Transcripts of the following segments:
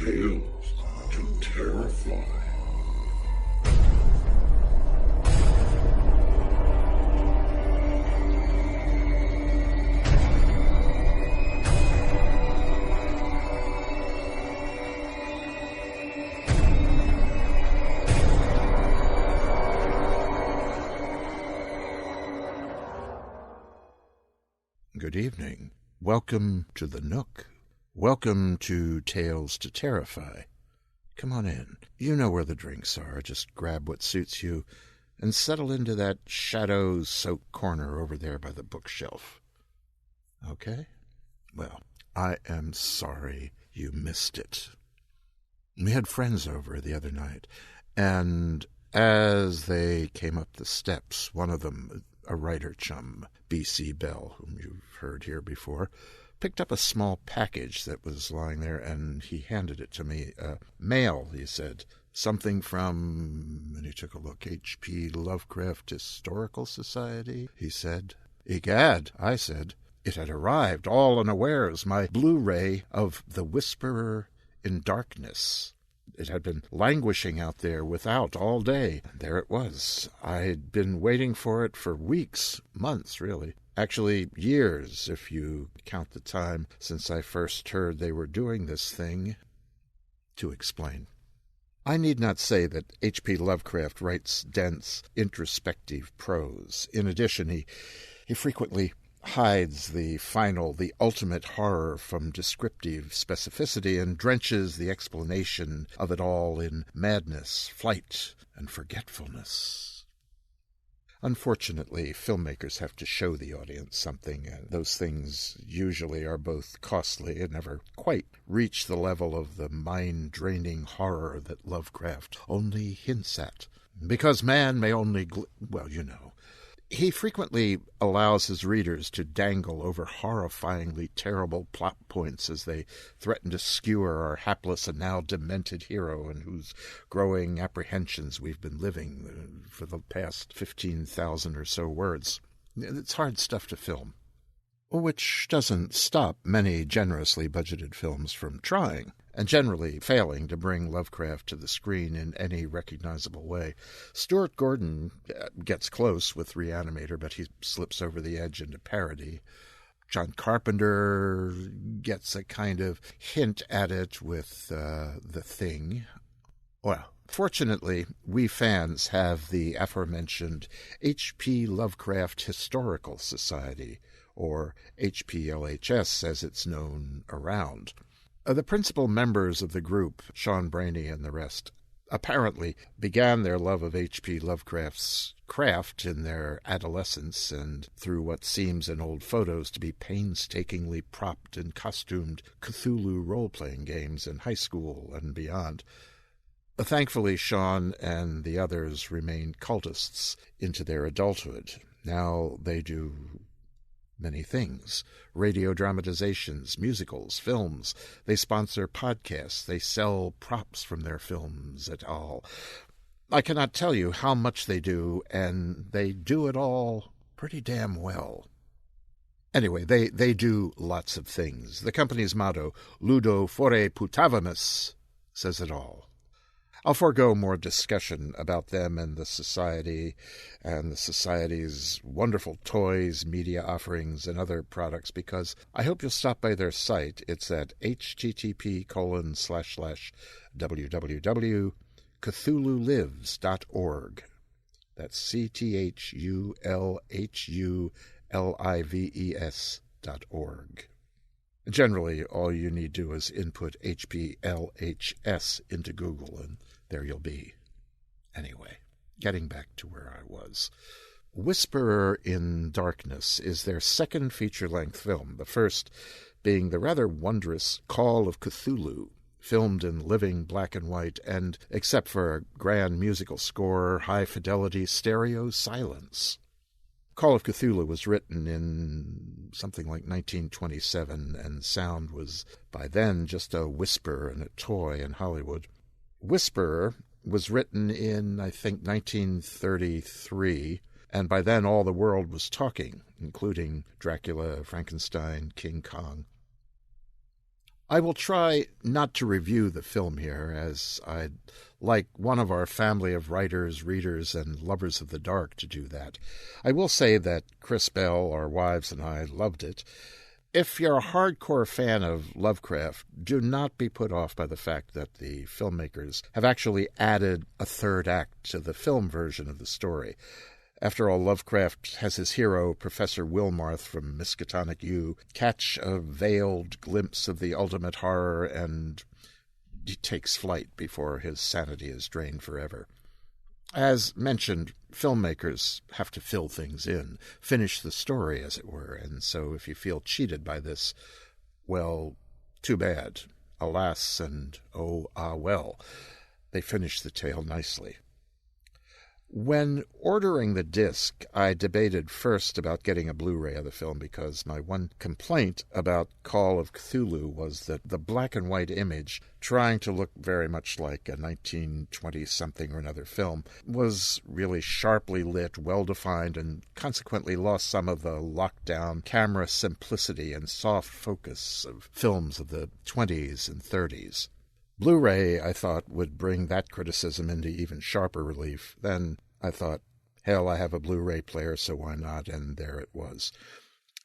Tales to Terrify. Good evening. Welcome to the Nook. Welcome to Tales to Terrify. Come on in. You know where the drinks are. Just grab what suits you and settle into that shadow-soaked corner over there by the bookshelf. Okay? Well, I am sorry you missed it. We had friends over the other night, and as they came up the steps, one of them, a writer chum, B.C. Bell, whom you've heard here before, picked up a small package that was lying there, and he handed it to me. Mail, he said. Something from, and he took a look, H.P. Lovecraft Historical Society, he said. Egad, I said. It had arrived, all unawares, my Blu-ray of The Whisperer in Darkness. It had been languishing out there without all day. There it was. I'd been waiting for it for weeks, months, really. Actually, years, if you count the time since I first heard they were doing this thing. To explain. I need not say that H.P. Lovecraft writes dense, introspective prose. In addition, he frequently hides the final, the ultimate horror from descriptive specificity and drenches the explanation of it all in madness, flight, and forgetfulness. Unfortunately, filmmakers have to show the audience something, and those things usually are both costly and never quite reach the level of the mind-draining horror that Lovecraft only hints at. Because man may only He frequently allows his readers to dangle over horrifyingly terrible plot points as they threaten to skewer our hapless and now demented hero in whose growing apprehensions we've been living for the past 15,000 or so words. It's hard stuff to film, which doesn't stop many generously budgeted films from trying, and generally failing to bring Lovecraft to the screen in any recognizable way. Stuart Gordon gets close with Reanimator, but he slips over the edge into parody. John Carpenter gets a kind of hint at it with The Thing. Well, fortunately, we fans have the aforementioned H.P. Lovecraft Historical Society, or HPLHS as it's known around. The principal members of the group, Sean Brainey and the rest, apparently began their love of H.P. Lovecraft's craft in their adolescence and through what seems in old photos to be painstakingly propped and costumed Cthulhu role-playing games in high school and beyond. Thankfully, Sean and the others remained cultists into their adulthood. Now they do many things. Radio dramatizations, musicals, films. They sponsor podcasts. They sell props from their films et al. I cannot tell you how much they do, and they do it all pretty damn well. Anyway, they do lots of things. The company's motto, Ludo Fore Putavamus, says it all. I'll forego more discussion about them and the society's wonderful toys, media offerings, and other products because I hope you'll stop by their site. It's at http://www.cthulhulives.org. That's CTHULHULIVES.org. Generally, all you need to do is input HPLHS into Google, and there you'll be. Anyway, getting back to where I was. Whisperer in Darkness is their second feature-length film, the first being the rather wondrous Call of Cthulhu, filmed in living black and white and, except for a grand musical score, high-fidelity stereo silence. Call of Cthulhu was written in something like 1927, and sound was by then just a whisper and a toy in Hollywood. Whisperer was written in, I think, 1933, and by then all the world was talking, including Dracula, Frankenstein, King Kong. I will try not to review the film here, as I'd like one of our family of writers, readers, and lovers of the dark to do that. I will say that Chris Bell, our wives, and I loved it. If you're a hardcore fan of Lovecraft, do not be put off by the fact that the filmmakers have actually added a third act to the film version of the story. After all, Lovecraft has his hero, Professor Wilmarth from Miskatonic U, catch a veiled glimpse of the ultimate horror, and he takes flight before his sanity is drained forever. As mentioned, filmmakers have to fill things in, finish the story, as it were, and so if you feel cheated by this, well, too bad. Alas, and oh, ah, well. They finish the tale nicely. When ordering the disc, I debated first about getting a Blu-ray of the film because my one complaint about Call of Cthulhu was that the black and white image, trying to look very much like a 1920-something or another film, was really sharply lit, well-defined, and consequently lost some of the lockdown camera simplicity and soft focus of films of the 20s and 30s. Blu-ray, I thought, would bring that criticism into even sharper relief. Then I thought, hell, I have a Blu-ray player, so why not? And there it was.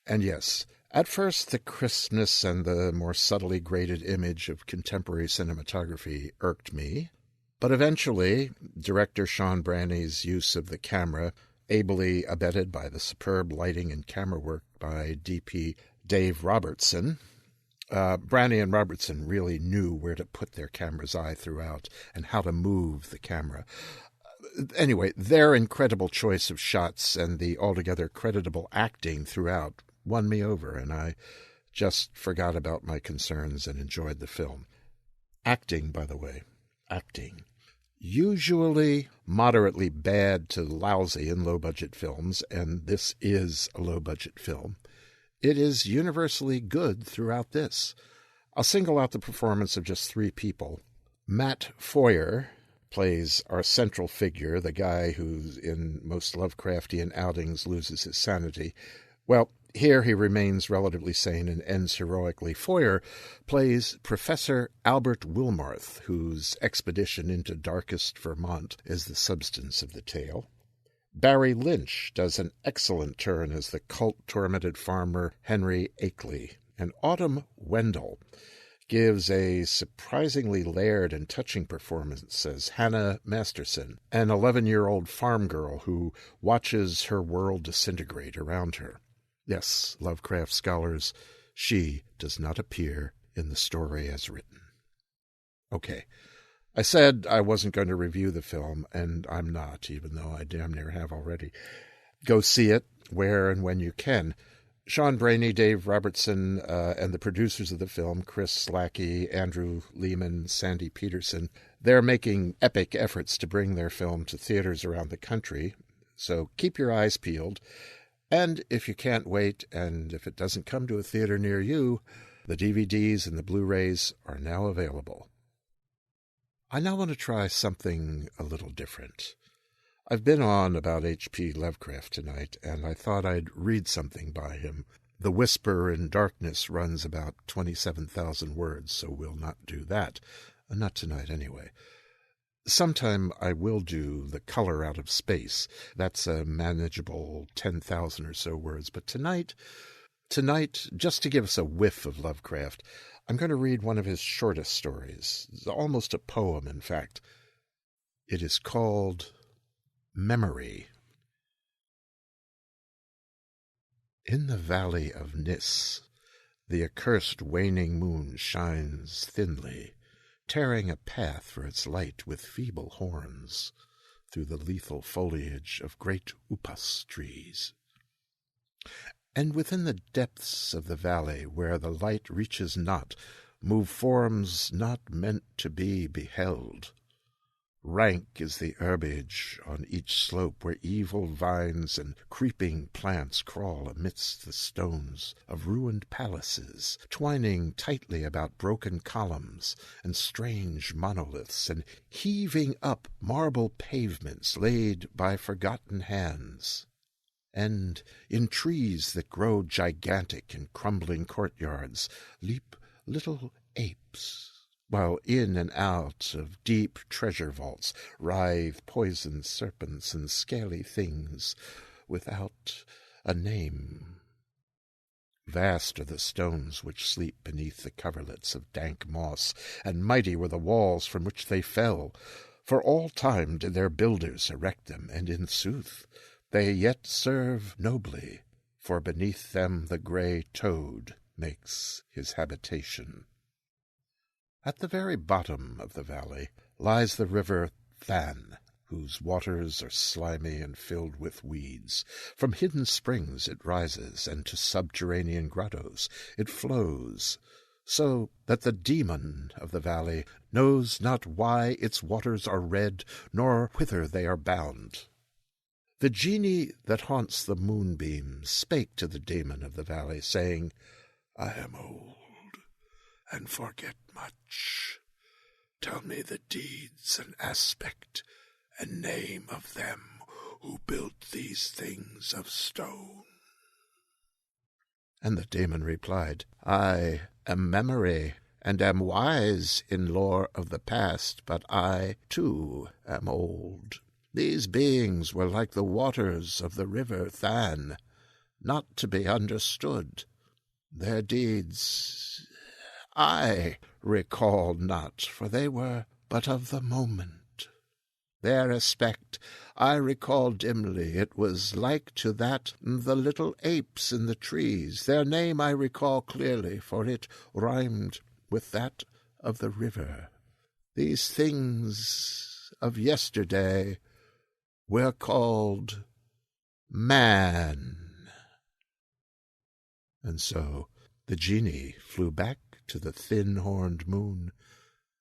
And yes, at first the crispness and the more subtly graded image of contemporary cinematography irked me. But eventually, director Sean Branney's use of the camera, ably abetted by the superb lighting and camera work by DP Dave Robertson, Branney and Robertson really knew where to put their camera's eye throughout and how to move the camera. Anyway, their incredible choice of shots and the altogether creditable acting throughout won me over, and I just forgot about my concerns and enjoyed the film. Acting, by the way, acting. Usually moderately bad to lousy in low-budget films, and this is a low-budget film. It is universally good throughout this. I'll single out the performance of just three people. Matt Fowler plays our central figure, the guy who in most Lovecraftian outings loses his sanity. Well, here he remains relatively sane and ends heroically. Fowler plays Professor Albert Wilmarth, whose expedition into darkest Vermont is the substance of the tale. Barry Lynch does an excellent turn as the cult-tormented farmer Henry Akeley, and Autumn Wendell gives a surprisingly layered and touching performance as Hannah Masterson, an 11-year-old farm girl who watches her world disintegrate around her. Yes, Lovecraft scholars, she does not appear in the story as written. Okay. I said I wasn't going to review the film, and I'm not, even though I damn near have already. Go see it where and when you can. Sean Branney, Dave Robertson, and the producers of the film, Chris Lackey, Andrew Lehman, Sandy Peterson, they're making epic efforts to bring their film to theaters around the country, so keep your eyes peeled. And if you can't wait, and if it doesn't come to a theater near you, the DVDs and the Blu-rays are now available. I now want to try something a little different. I've been on about H.P. Lovecraft tonight, and I thought I'd read something by him. The Whisper in Darkness runs about 27,000 words, so we'll not do that. Not tonight, anyway. Sometime I will do The Color Out of Space. That's a manageable 10,000 or so words. But tonight, just to give us a whiff of Lovecraft, I'm going to read one of his shortest stories. It's almost a poem, in fact. It is called Memory. In the valley of Nis, the accursed waning moon shines thinly, tearing a path for its light with feeble horns through the lethal foliage of great upas trees. And within the depths of the valley, where the light reaches not, move forms not meant to be beheld. Rank is the herbage on each slope, where evil vines and creeping plants crawl amidst the stones of ruined palaces, twining tightly about broken columns and strange monoliths, and heaving up marble pavements laid by forgotten hands. And in trees that grow gigantic in crumbling courtyards leap little apes, while in and out of deep treasure vaults writhe poisoned serpents and scaly things without a name. Vast are the stones which sleep beneath the coverlets of dank moss, and mighty were the walls from which they fell. For all time did their builders erect them, and in sooth they yet serve nobly, for beneath them the grey toad makes his habitation. At the very bottom of the valley lies the river Than, whose waters are slimy and filled with weeds. From hidden springs it rises, and to subterranean grottos it flows, so that the demon of the valley knows not why its waters are red, nor whither they are bound. The genie that haunts the moonbeams spake to the demon of the valley, saying, I am old, and forget much. Tell me the deeds and aspect and name of them who built these things of stone. And the demon replied, I am Memory, and am wise in lore of the past, but I, too, am old. These beings were like the waters of the river Than, not to be understood. Their deeds I recall not, for they were but of the moment. Their aspect I recall dimly. It was like to that the little apes in the trees. Their name I recall clearly, for it rhymed with that of the river. These things of yesterday were called man. And so the genie flew back to the thin-horned moon,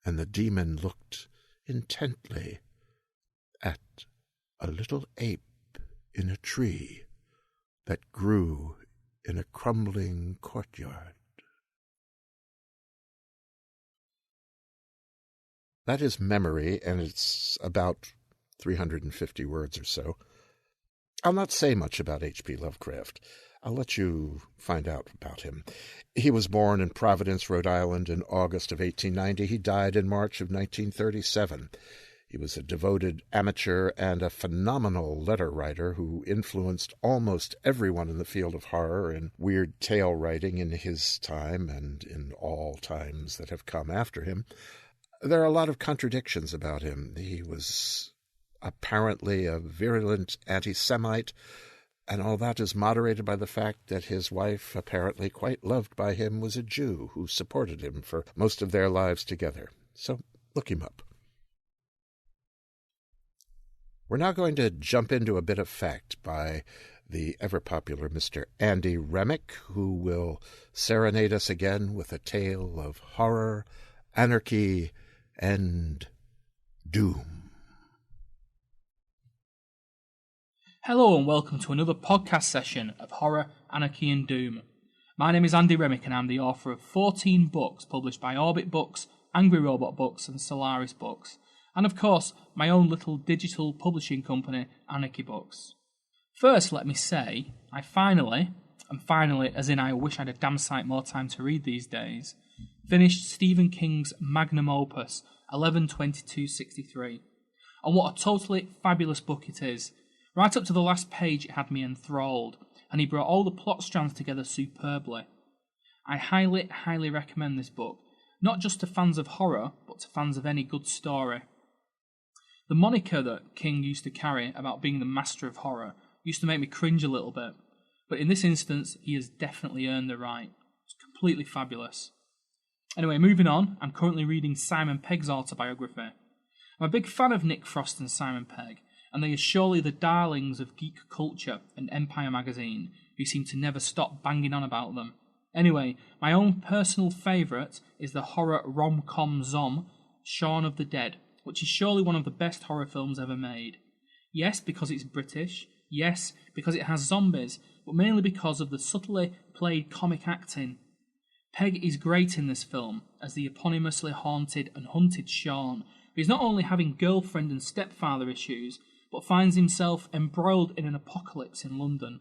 and the demon looked intently at a little ape in a tree that grew in a crumbling courtyard. That is Memory, and it's about 350 words or so. I'll not say much about H.P. Lovecraft. I'll let you find out about him. He was born in Providence, Rhode Island in August of 1890. He died in March of 1937. He was a devoted amateur and a phenomenal letter writer who influenced almost everyone in the field of horror and weird tale writing in his time and in all times that have come after him. There are a lot of contradictions about him. He was apparently a virulent anti-Semite, and all that is moderated by the fact that his wife, apparently quite loved by him, was a Jew who supported him for most of their lives together. So look him up. We're now going to jump into a bit of fact by the ever-popular Mr. Andy Remic, who will serenade us again with a tale of horror, anarchy, and doom. Hello and welcome to another podcast session of Horror, Anarchy and Doom. My name is Andy Remic and I'm the author of 14 books published by Orbit Books, Angry Robot Books and Solaris Books, and of course my own little digital publishing company, Anarchy Books. First, let me say, I finally, as in I wish I had a damn sight more time to read these days, finished Stephen King's magnum opus, 11/22/63. And what a totally fabulous book it is. Right up to the last page it had me enthralled, and he brought all the plot strands together superbly. I highly, highly recommend this book, not just to fans of horror, but to fans of any good story. The moniker that King used to carry about being the master of horror used to make me cringe a little bit, but in this instance he has definitely earned the right. It's completely fabulous. Anyway, moving on, I'm currently reading Simon Pegg's autobiography. I'm a big fan of Nick Frost and Simon Pegg, and they are surely the darlings of geek culture and Empire magazine, who seem to never stop banging on about them. Anyway, my own personal favourite is the horror rom-com zom, Shaun of the Dead, which is surely one of the best horror films ever made. Yes, because it's British, yes, because it has zombies, but mainly because of the subtly played comic acting. Pegg is great in this film, as the eponymously haunted and hunted Shaun, who is not only having girlfriend and stepfather issues, but finds himself embroiled in an apocalypse in London.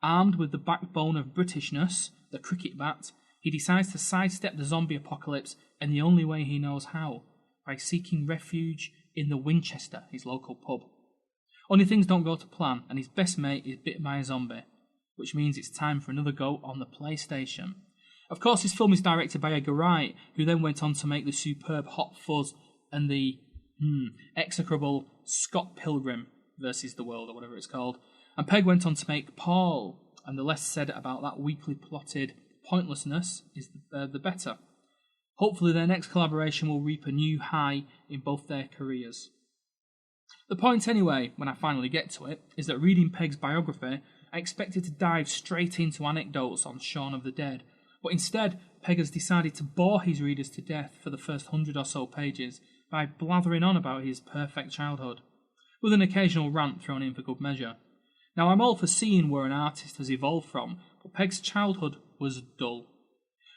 Armed with the backbone of Britishness, the cricket bat, he decides to sidestep the zombie apocalypse in the only way he knows how, by seeking refuge in the Winchester, his local pub. Only things don't go to plan, and his best mate is bitten by a zombie, which means it's time for another go on the PlayStation. Of course, this film is directed by Edgar Wright, who then went on to make the superb Hot Fuzz and the execrable Scott Pilgrim versus the World, or whatever it's called. And Pegg went on to make Paul, and the less said about that weakly plotted pointlessness is the better. Hopefully their next collaboration will reap a new high in both their careers. The point anyway, when I finally get to it, is that reading Pegg's biography, I expected to dive straight into anecdotes on Shaun of the Dead, but instead Pegg has decided to bore his readers to death for the first 100 or so pages by blathering on about his perfect childhood, with an occasional rant thrown in for good measure. Now, I'm all for seeing where an artist has evolved from, but Pegg's childhood was dull.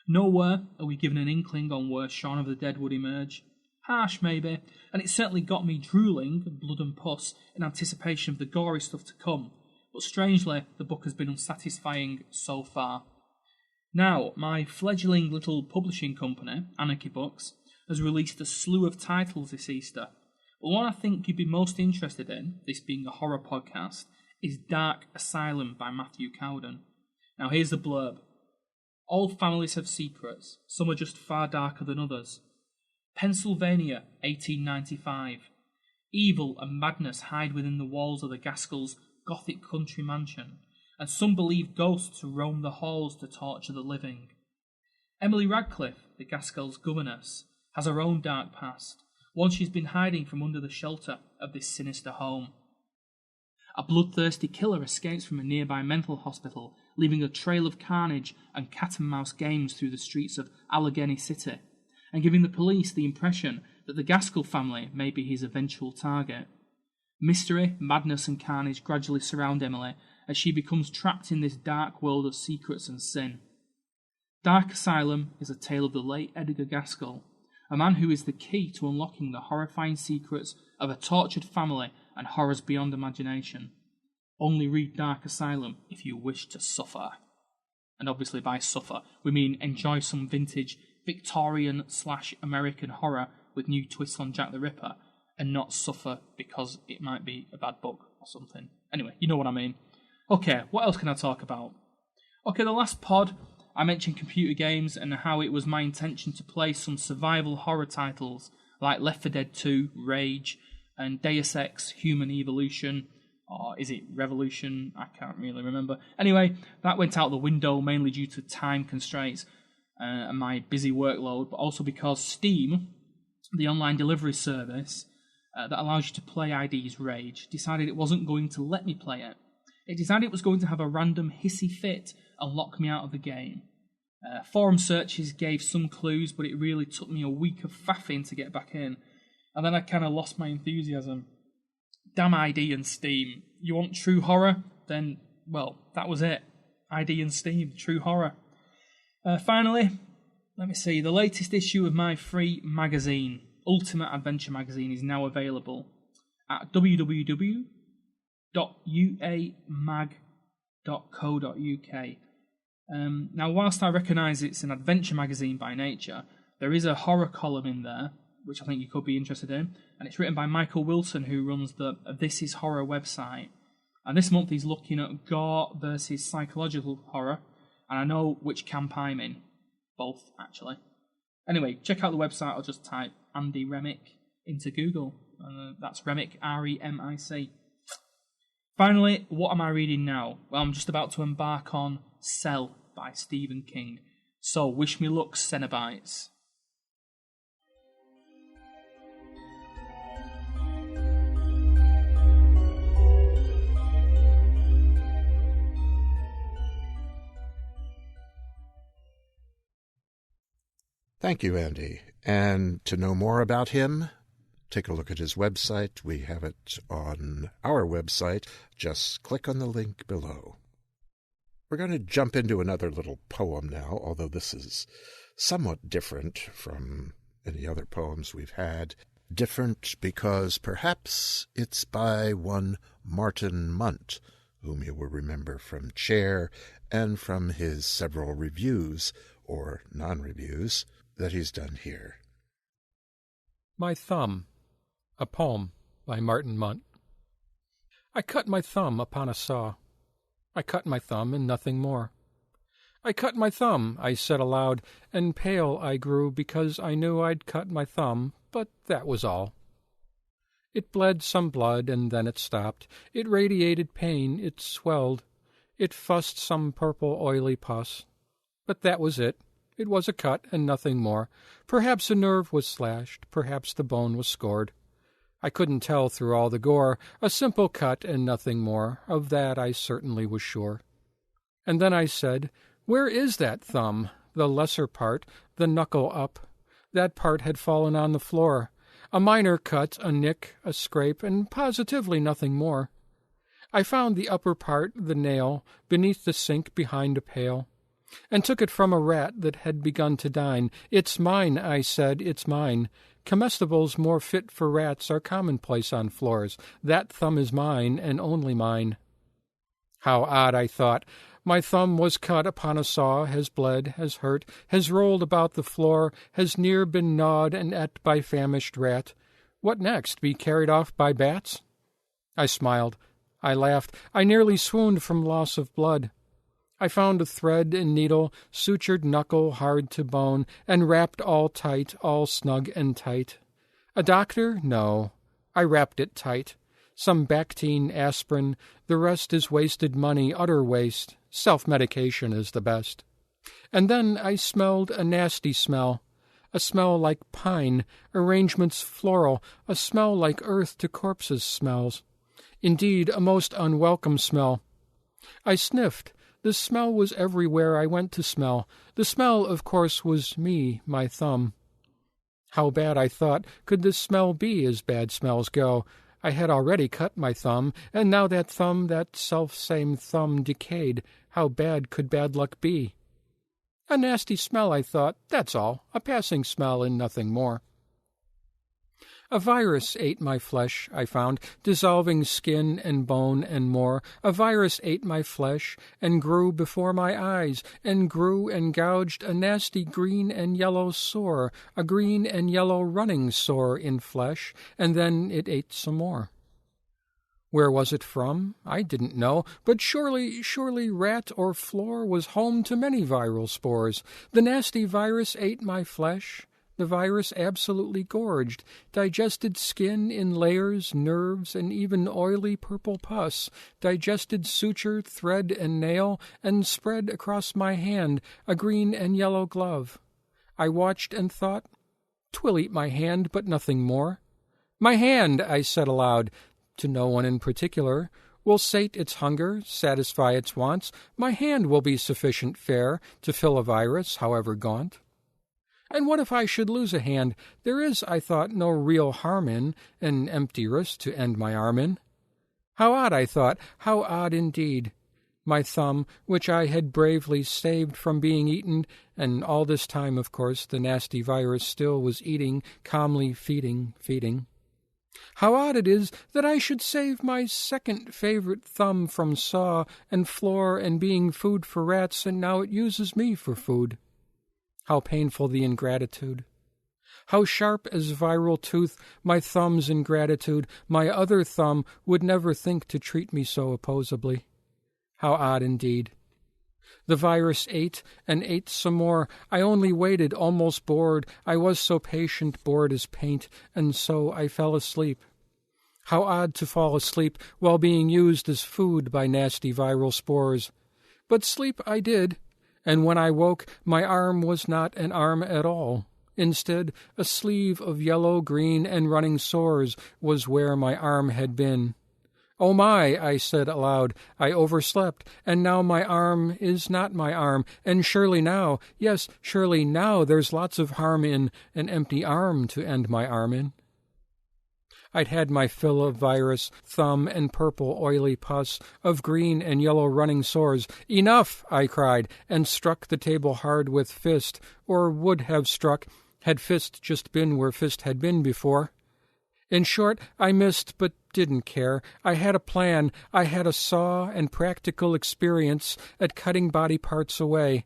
Nowhere are we given an inkling on where Shaun of the Dead would emerge. Harsh, maybe, and it certainly got me drooling, blood and pus, in anticipation of the gory stuff to come, but strangely, the book has been unsatisfying so far. Now, my fledgling little publishing company, Anarchy Books, has released a slew of titles this Easter, but one I think you'd be most interested in, this being a horror podcast, is Dark Asylum by Matthew Cowden. Now here's the blurb. All families have secrets, some are just far darker than others. Pennsylvania, 1895. Evil and madness hide within the walls of the Gaskells' Gothic country mansion, and some believe ghosts roam the halls to torture the living. Emily Radcliffe, the Gaskells' governess, has her own dark past, one she's been hiding from under the shelter of this sinister home. A bloodthirsty killer escapes from a nearby mental hospital, leaving a trail of carnage and cat-and-mouse games through the streets of Allegheny City, and giving the police the impression that the Gaskell family may be his eventual target. Mystery, madness and carnage gradually surround Emily as she becomes trapped in this dark world of secrets and sin. Dark Asylum is a tale of the late Edgar Gaskell, a man who is the key to unlocking the horrifying secrets of a tortured family and horrors beyond imagination. Only read Dark Asylum if you wish to suffer. And obviously by suffer, we mean enjoy some vintage Victorian/American horror with new twists on Jack the Ripper, and not suffer because it might be a bad book or something. Anyway, you know what I mean. Okay, what else can I talk about? Okay, the last pod, I mentioned computer games and how it was my intention to play some survival horror titles like Left 4 Dead 2, Rage, and Deus Ex Human Evolution, or is it Revolution? I can't really remember. Anyway, that went out the window mainly due to time constraints and my busy workload, but also because Steam, the online delivery service that allows you to play ID's Rage, decided it wasn't going to let me play it. It decided it was going to have a random hissy fit and lock me out of the game. Forum searches gave some clues, but it really took me a week of faffing to get back in. And then I kind of lost my enthusiasm. Damn ID and Steam. You want true horror? Then, well, that was it. ID and Steam, true horror. Finally, let me see. The latest issue of my free magazine, Ultimate Adventure Magazine, is now available at www.uamag.co.uk. Now, whilst I recognise it's an adventure magazine by nature, there is a horror column in there, which I think you could be interested in, and it's written by Michael Wilson, who runs the This Is Horror website. And this month he's looking at gore versus psychological horror, and I know which camp I'm in. Both, actually. Anyway, check out the website, or just type Andy Remic into Google. That's Remic, R-E-M-I-C. Finally, what am I reading now? Well, I'm just about to embark on Cell by Stephen King. So, wish me luck, Cenobites. Thank you, Andy. And to know more about him, take a look at his website. We have it on our website. Just click on the link below. We're going to jump into another little poem now, although this is somewhat different from any other poems we've had. Different because perhaps it's by one Martin Mundt, whom you will remember from Chair and from his several reviews or non-reviews, that he's done here. My Thumb, a poem by Martin Mundt. I cut my thumb upon a saw. I cut my thumb and nothing more. I cut my thumb, I said aloud, and pale I grew because I knew I'd cut my thumb, but that was all. It bled some blood, and then it stopped. It radiated pain, it swelled. It fussed some purple oily pus. But that was it. It was a cut, and nothing more. Perhaps a nerve was slashed, perhaps the bone was scored. I couldn't tell through all the gore. A simple cut, and nothing more. Of that I certainly was sure. And then I said, "Where is that thumb? The lesser part, the knuckle up. That part had fallen on the floor. A minor cut, a nick, a scrape, and positively nothing more. I found the upper part, the nail, beneath the sink behind a pail, and took it from a rat that had begun to dine. It's mine, I said, it's mine. Comestibles more fit for rats are commonplace on floors. That thumb is mine, and only mine." How odd, I thought. My thumb was cut upon a saw, has bled, has hurt, has rolled about the floor, has near been gnawed and et by famished rat. What next, be carried off by bats? I smiled. I laughed. I nearly swooned from loss of blood. I found a thread and needle, sutured knuckle hard to bone, and wrapped all tight, all snug and tight. A doctor? No. I wrapped it tight. Some Bactine, aspirin, the rest is wasted money, utter waste. Self-medication is the best. And then I smelled a nasty smell, a smell like pine, arrangements floral, a smell like earth to corpses smells. Indeed, a most unwelcome smell. I sniffed. The smell was everywhere I went to smell. The smell, of course, was me, my thumb. How bad, I thought, could this smell be as bad smells go? I had already cut my thumb, and now that thumb, that self-same thumb, decayed. How bad could bad luck be? A nasty smell, I thought, that's all, a passing smell and nothing more. A virus ate my flesh, I found, dissolving skin and bone and more. A virus ate my flesh, and grew before my eyes, and grew and gouged a nasty green and yellow sore, a green and yellow running sore in flesh, and then it ate some more. Where was it from? I didn't know, but surely rat or floor was home to many viral spores. The nasty virus ate my flesh. The virus absolutely gorged, digested skin in layers, nerves, and even oily purple pus, digested suture, thread, and nail, and spread across my hand a green and yellow glove. I watched and thought, "'Twill eat my hand, but nothing more." "My hand," I said aloud, to no one in particular, "will sate its hunger, satisfy its wants. My hand will be sufficient fare to fill a virus, however gaunt." And what if I should lose a hand? There is, I thought, no real harm in an empty wrist to end my arm in. How odd, I thought, how odd indeed. My thumb, which I had bravely saved from being eaten, and all this time, of course, the nasty virus still was eating, calmly feeding. How odd it is that I should save my second favorite thumb from saw and floor and being food for rats, and now it uses me for food. How painful the ingratitude. How sharp as viral tooth my thumb's ingratitude. My other thumb would never think to treat me so opposably. How odd indeed. The virus ate and ate some more. I only waited, almost bored. I was so patient, bored as paint, and so I fell asleep. How odd to fall asleep while being used as food by nasty viral spores. But sleep I did. And when I woke, my arm was not an arm at all. Instead, a sleeve of yellow, green, and running sores was where my arm had been. "Oh my," I said aloud, "I overslept, and now my arm is not my arm, and surely now, yes, surely now there's lots of harm in an empty arm to end my arm in." I'd had my fill of virus, thumb, and purple oily pus, of green and yellow running sores. "Enough!" I cried, and struck the table hard with fist, or would have struck, had fist just been where fist had been before. In short, I missed, but didn't care. I had a plan. I had a saw and practical experience at cutting body parts away.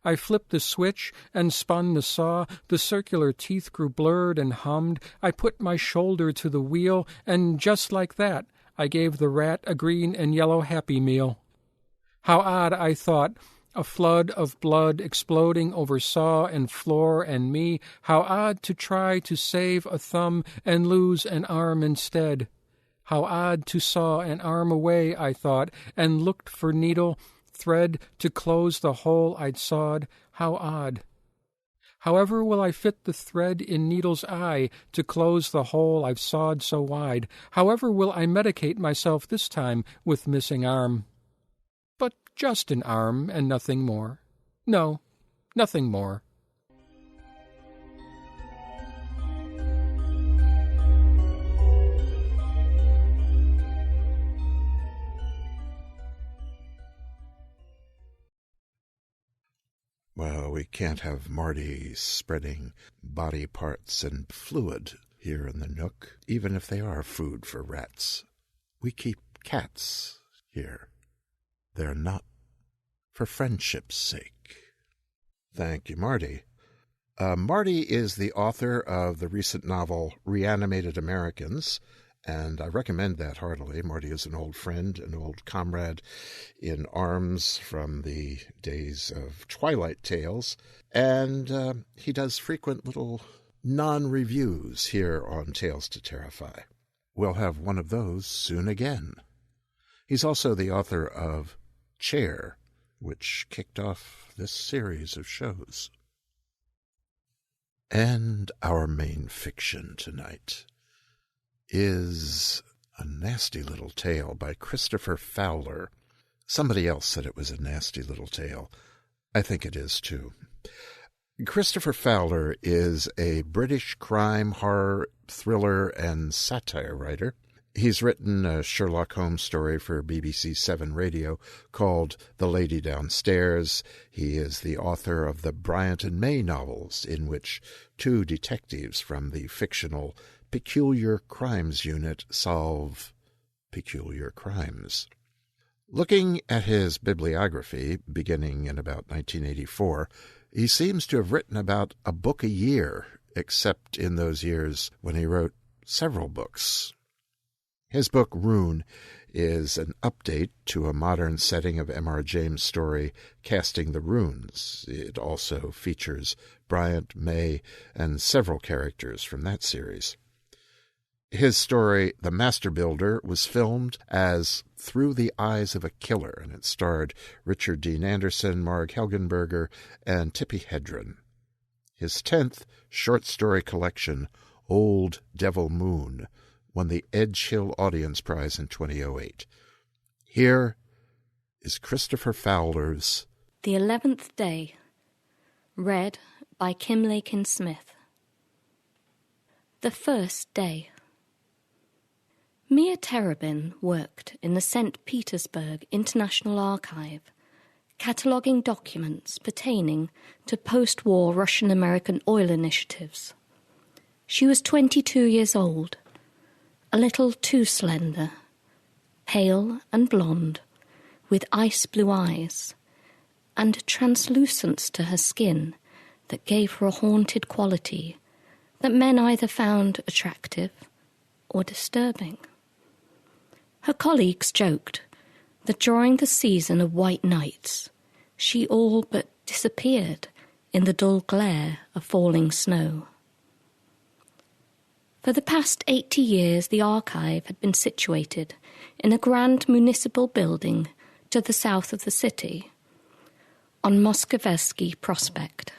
I flipped the switch and spun the saw. The circular teeth grew blurred and hummed. I put my shoulder to the wheel, and just like that, I gave the rat a green and yellow Happy Meal. How odd, I thought, a flood of blood exploding over saw and floor and me. How odd to try to save a thumb and lose an arm instead. How odd to saw an arm away, I thought, and looked for needle, thread to close the hole I'd sawed. How odd. However will I fit the thread in needle's eye to close the hole I've sawed so wide? However will I medicate myself this time with missing arm? But just an arm and nothing more. No, nothing more. Well, we can't have Marty spreading body parts and fluid here in the Nook, even if they are food for rats. We keep cats here. They're not for friendship's sake. Thank you, Marty. Marty is the author of the recent novel Reanimated Americans, and I recommend that heartily. Marty is an old friend, an old comrade in arms from the days of Twilight Tales, and he does frequent little non-reviews here on Tales to Terrify. We'll have one of those soon again. He's also the author of Chair, which kicked off this series of shows. And our main fiction tonight is a nasty little tale by Christopher Fowler. Somebody else said it was a nasty little tale. I think it is, too. Christopher Fowler is a British crime, horror, thriller, and satire writer. He's written a Sherlock Holmes story for BBC 7 Radio called The Lady Downstairs. He is the author of the Bryant and May novels, in which two detectives from the fictional Peculiar Crimes Unit solve peculiar crimes. Looking at his bibliography, beginning in about 1984, he seems to have written about a book a year, except in those years when he wrote several books. His book, Rune, is an update to a modern setting of M.R. James' story, Casting the Runes. It also features Bryant, May, and several characters from that series. His story, The Master Builder, was filmed as Through the Eyes of a Killer, and it starred Richard Dean Anderson, Marg Helgenberger, and Tippi Hedren. His 10th short story collection, Old Devil Moon, won the Edge Hill Audience Prize in 2008. Here is Christopher Fowler's The 11th Day, read by Kim Lakin Smith. The first day. Mia Terabin worked in the St. Petersburg International Archive, cataloguing documents pertaining to post-war Russian-American oil initiatives. She was 22 years old, a little too slender, pale and blonde, with ice-blue eyes, and a translucence to her skin that gave her a haunted quality that men either found attractive or disturbing. Her colleagues joked that during the season of white nights, she all but disappeared in the dull glare of falling snow. For the past 80 years, the archive had been situated in a grand municipal building to the south of the city, on Moskovsky Prospect.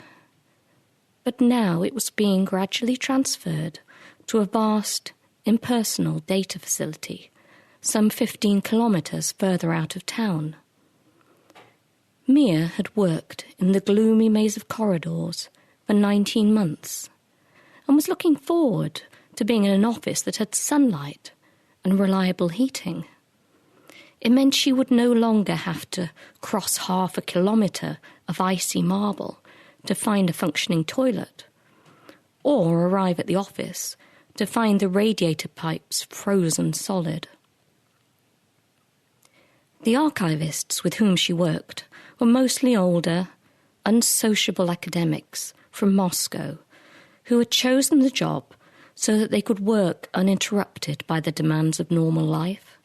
But now it was being gradually transferred to a vast, impersonal data facility some 15 kilometres further out of town. Mia had worked in the gloomy maze of corridors for 19 months and was looking forward to being in an office that had sunlight and reliable heating. It meant she would no longer have to cross half a kilometre of icy marble to find a functioning toilet, or arrive at the office to find the radiator pipes frozen solid. The archivists with whom she worked were mostly older, unsociable academics from Moscow who had chosen the job so that they could work uninterrupted by the demands of normal life.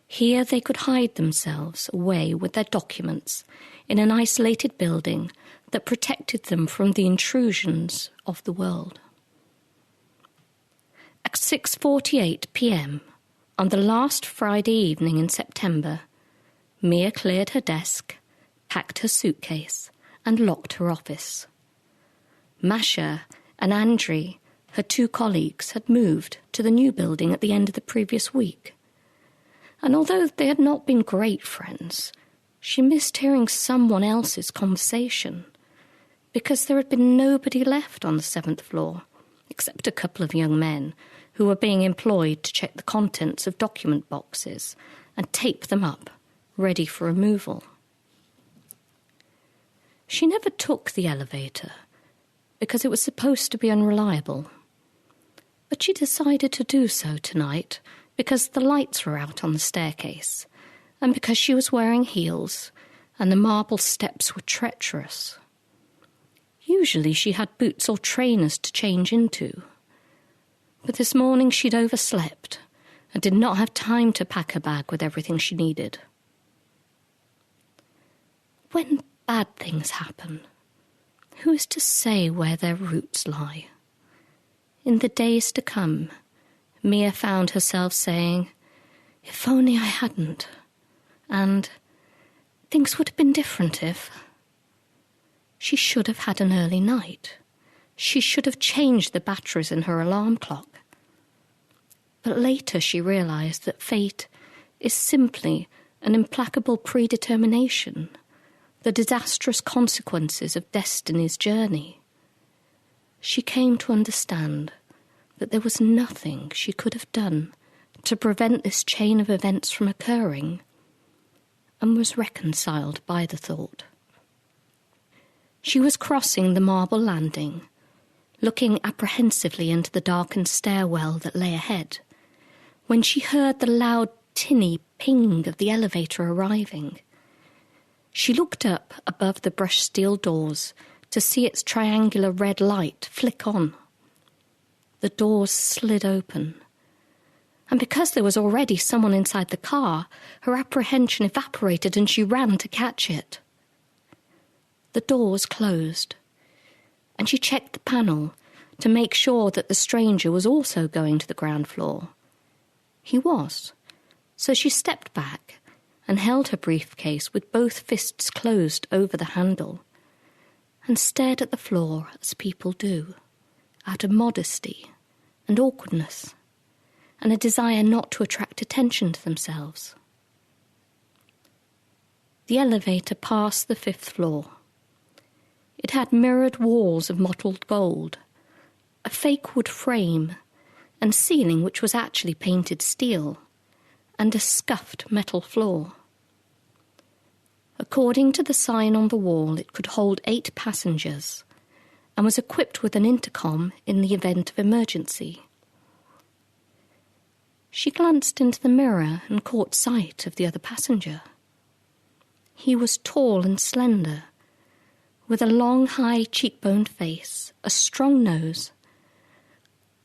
Here they could hide themselves away with their documents in an isolated building that protected them from the intrusions of the world. At 6:48 p.m. on the last Friday evening in September, Mia cleared her desk, packed her suitcase, and locked her office. Masha and Andrei, her two colleagues, had moved to the new building at the end of the previous week. And although they had not been great friends, she missed hearing someone else's conversation, because there had been nobody left on the 7th floor, except a couple of young men who were being employed to check the contents of document boxes and tape them up, ready for removal. She never took the elevator, because it was supposed to be unreliable. But she decided to do so tonight because the lights were out on the staircase, and because she was wearing heels and the marble steps were treacherous. Usually she had boots or trainers to change into, but this morning she'd overslept and did not have time to pack her bag with everything she needed. When bad things happen, who is to say where their roots lie? In the days to come, Mia found herself saying, "If only I hadn't," and "Things would have been different if." She should have had an early night. She should have changed the batteries in her alarm clock. But later she realized that fate is simply an implacable predetermination, the disastrous consequences of destiny's journey. She came to understand that there was nothing she could have done to prevent this chain of events from occurring, and was reconciled by the thought. She was crossing the marble landing, looking apprehensively into the darkened stairwell that lay ahead, when she heard the loud tinny ping of the elevator arriving. She looked up above the brushed steel doors to see its triangular red light flick on. The doors slid open, and because there was already someone inside the car, her apprehension evaporated and she ran to catch it. The doors closed, and she checked the panel to make sure that the stranger was also going to the ground floor. He was, so she stepped back and held her briefcase with both fists closed over the handle, and stared at the floor as people do, out of modesty and awkwardness, and a desire not to attract attention to themselves. The elevator passed the 5th floor. It had mirrored walls of mottled gold, a fake wood frame, and ceiling which was actually painted steel, and a scuffed metal floor. According to the sign on the wall, it could hold 8 passengers, and was equipped with an intercom in the event of emergency. She glanced into the mirror and caught sight of the other passenger. He was tall and slender, with a long, high cheekboned face, a strong nose,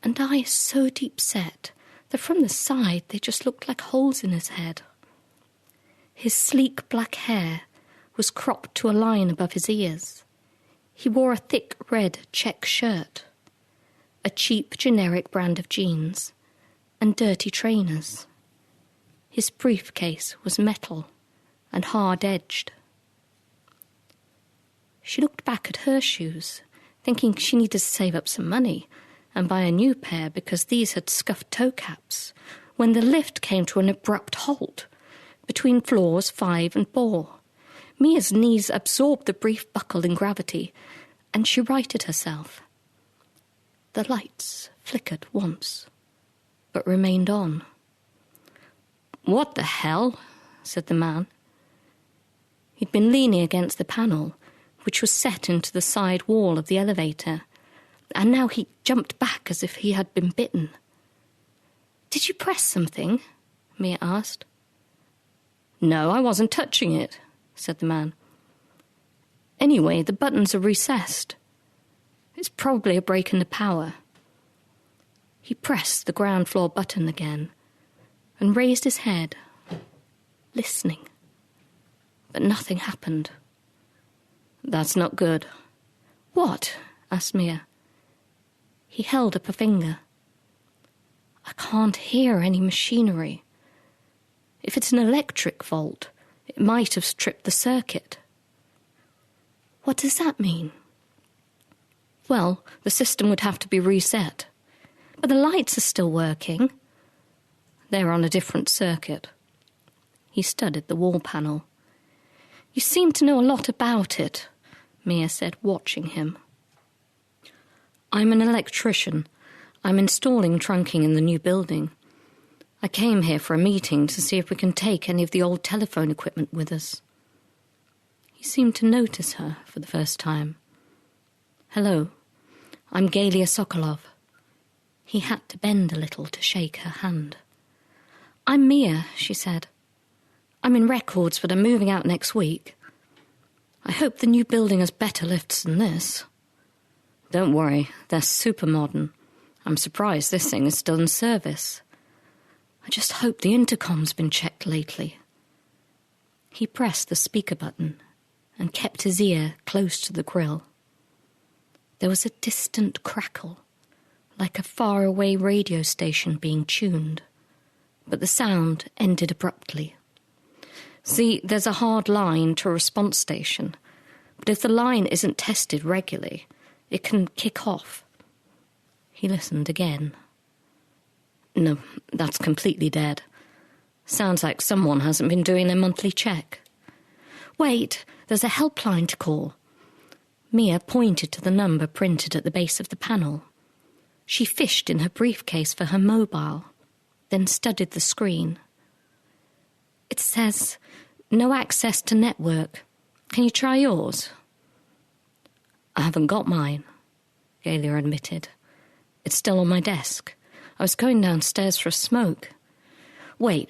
and eyes so deep-set that from the side they just looked like holes in his head. His sleek black hair was cropped to a line above his ears. He wore a thick red check shirt, a cheap generic brand of jeans, and dirty trainers. His briefcase was metal and hard-edged. She looked back at her shoes, thinking she needed to save up some money and buy a new pair because these had scuffed toe caps, when the lift came to an abrupt halt between floors 5 and 4. Mia's knees absorbed the brief buckle in gravity, and she righted herself. The lights flickered once, but remained on. "What the hell?" said the man. He'd been leaning against the panel, which was set into the side wall of the elevator, and now he jumped back as if he had been bitten. "Did you press something?" Mia asked. "No, I wasn't touching it," said the man. Anyway, the buttons are recessed. It's probably a break in the power. He pressed the ground floor button again and raised his head, listening. But nothing happened. That's not good. What? Asked Mia. He held up a finger. I can't hear any machinery. If it's an electric fault, it might have stripped the circuit. What does that mean? Well, the system would have to be reset. But the lights are still working. They're on a different circuit. He studied the wall panel. You seem to know a lot about it, Mia said, watching him. I'm an electrician. I'm installing trunking in the new building. I came here for a meeting to see if we can take any of the old telephone equipment with us. He seemed to notice her for the first time. Hello, I'm Galia Sokolov. He had to bend a little to shake her hand. I'm Mia, she said. I'm in records, but I'm moving out next week. I hope the new building has better lifts than this. Don't worry, they're super modern. I'm surprised this thing is still in service. I just hope the intercom's been checked lately. He pressed the speaker button and kept his ear close to the grill. There was a distant crackle, like a faraway radio station being tuned, but the sound ended abruptly. See, there's a hard line to a response station, but if the line isn't tested regularly, it can kick off. He listened again. No, that's completely dead. Sounds like someone hasn't been doing their monthly check. Wait, there's a helpline to call. Mia pointed to the number printed at the base of the panel. She fished in her briefcase for her mobile, then studied the screen. It says, no access to network. Can you try yours? I haven't got mine, Galia admitted. It's still on my desk. I was going downstairs for a smoke. Wait,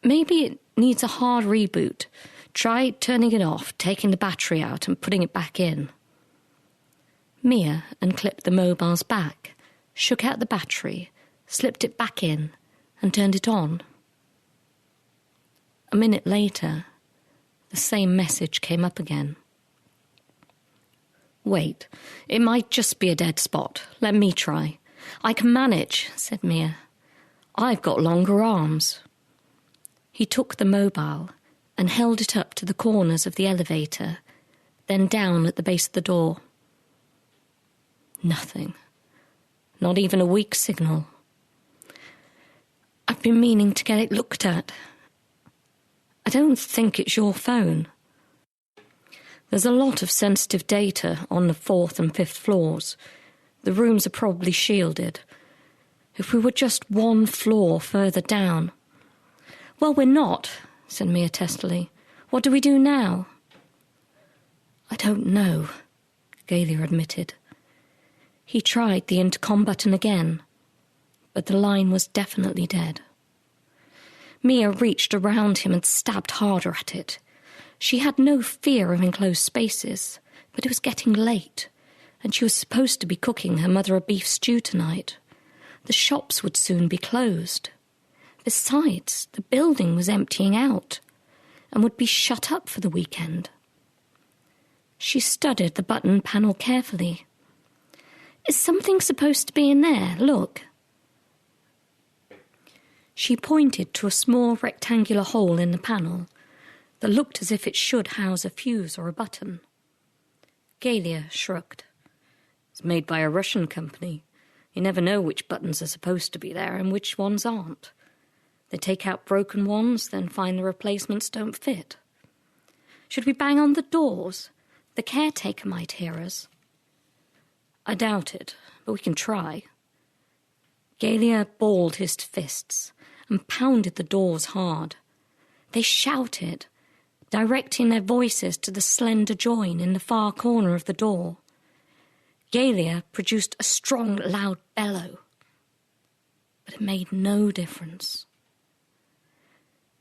maybe it needs a hard reboot. Try turning it off, taking the battery out and putting it back in. Mia unclipped the mobile's back, shook out the battery, slipped it back in and turned it on. A minute later, the same message came up again. Wait, it might just be a dead spot. Let me try. I can manage, said Mia. I've got longer arms. He took the mobile and held it up to the corners of the elevator, then down at the base of the door. Nothing. Not even a weak signal. I've been meaning to get it looked at. I don't think it's your phone. There's a lot of sensitive data on the 4th and 5th floors. The rooms are probably shielded. If we were just one floor further down. Well, we're not, said Mia testily. What do we do now? I don't know, Galia admitted. He tried the intercom button again, but the line was definitely dead. Mia reached around him and stabbed harder at it. She had no fear of enclosed spaces, but it was getting late, and she was supposed to be cooking her mother a beef stew tonight. The shops would soon be closed. Besides, the building was emptying out and would be shut up for the weekend. She studied the button panel carefully. Is something supposed to be in there? Look. She pointed to a small rectangular hole in the panel that looked as if it should house a fuse or a button. Galia shrugged. It's made by a Russian company. You never know which buttons are supposed to be there and which ones aren't. They take out broken ones, then find the replacements don't fit. Should we bang on the doors? The caretaker might hear us. I doubt it, but we can try. Galia balled his fists and pounded the doors hard. They shouted, directing their voices to the slender join in the far corner of the door. Galia produced a strong, loud bellow, but it made no difference.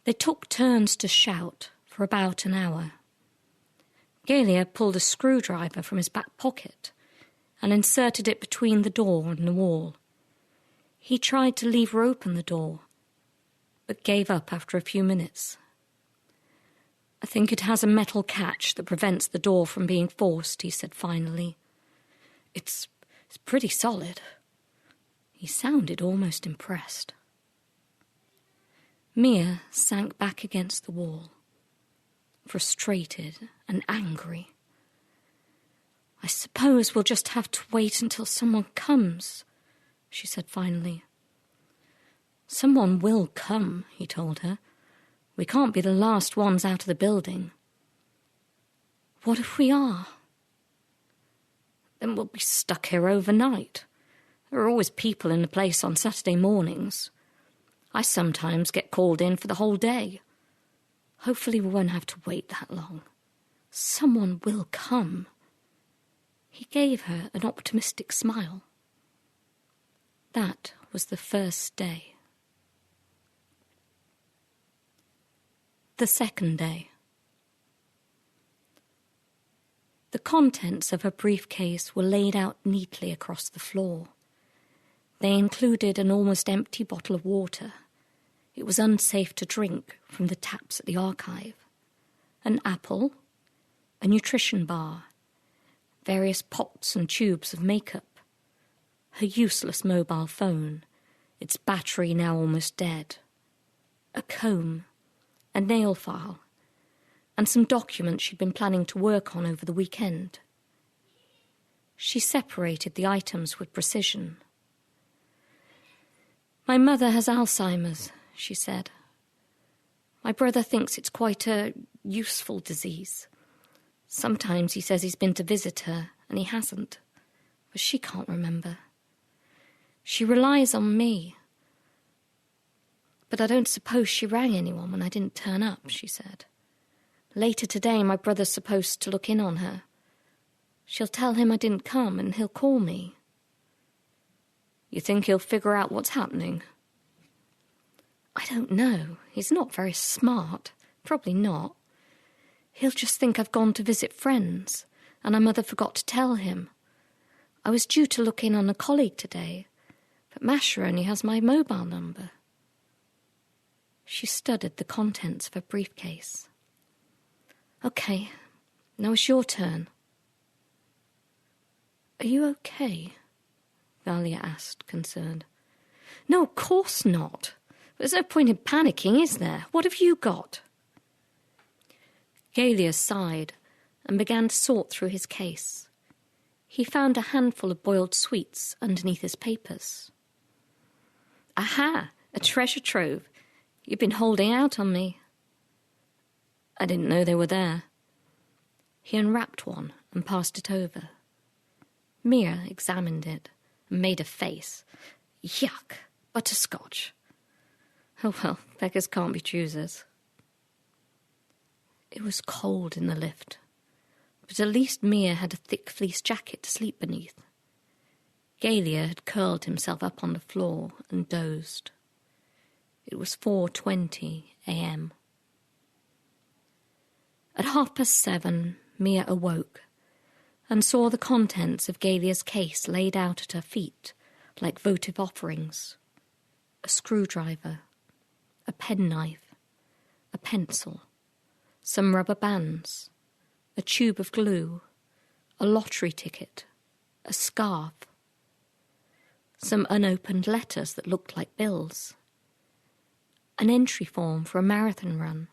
They took turns to shout for about an hour. Galia pulled a screwdriver from his back pocket and inserted it between the door and the wall. He tried to leave her open the door, but gave up after a few minutes. "I think it has a metal catch that prevents the door from being forced," he said finally. It's pretty solid." He sounded almost impressed. Mia sank back against the wall, frustrated and angry. "I suppose we'll just have to wait until someone comes," she said finally. "Someone will come," he told her. "We can't be the last ones out of the building." "What if we are?" "Then we'll be stuck here overnight. There are always people in the place on Saturday mornings. I sometimes get called in for the whole day. Hopefully we won't have to wait that long. Someone will come." He gave her an optimistic smile. That was the first day. The second day. The contents of her briefcase were laid out neatly across the floor. They included an almost empty bottle of water. It was unsafe to drink from the taps at the archive. An apple, a nutrition bar, various pots and tubes of makeup, her useless mobile phone, its battery now almost dead, a comb, a nail file, and some documents she'd been planning to work on over the weekend. She separated the items with precision. "My mother has Alzheimer's," she said. "My brother thinks it's quite a useful disease. Sometimes he says he's been to visit her, and he hasn't, but she can't remember. She relies on me. But I don't suppose she rang anyone when I didn't turn up," she said. "Later today, my brother's supposed to look in on her. She'll tell him I didn't come, and he'll call me." "You think he'll figure out what's happening?" "I don't know. He's not very smart. Probably not. He'll just think I've gone to visit friends, and my mother forgot to tell him. I was due to look in on a colleague today, but Masha only has my mobile number." She studied the contents of her briefcase. "Okay, now it's your turn." "Are you okay?" Valia asked, concerned. "No, of course not. There's no point in panicking, is there? What have you got?" Galia sighed and began to sort through his case. He found a handful of boiled sweets underneath his papers. "Aha, a treasure trove. You've been holding out on me." "I didn't know they were there." He unwrapped one and passed it over. Mia examined it and made a face. "Yuck, butterscotch. Oh well, beggars can't be choosers." It was cold in the lift, but at least Mia had a thick fleece jacket to sleep beneath. Galia had curled himself up on the floor and dozed. It was 4:20 a.m. At 7:30, Mia awoke and saw the contents of Galia's case laid out at her feet like votive offerings. A screwdriver, a penknife, a pencil, some rubber bands, a tube of glue, a lottery ticket, a scarf, some unopened letters that looked like bills, an entry form for a marathon run.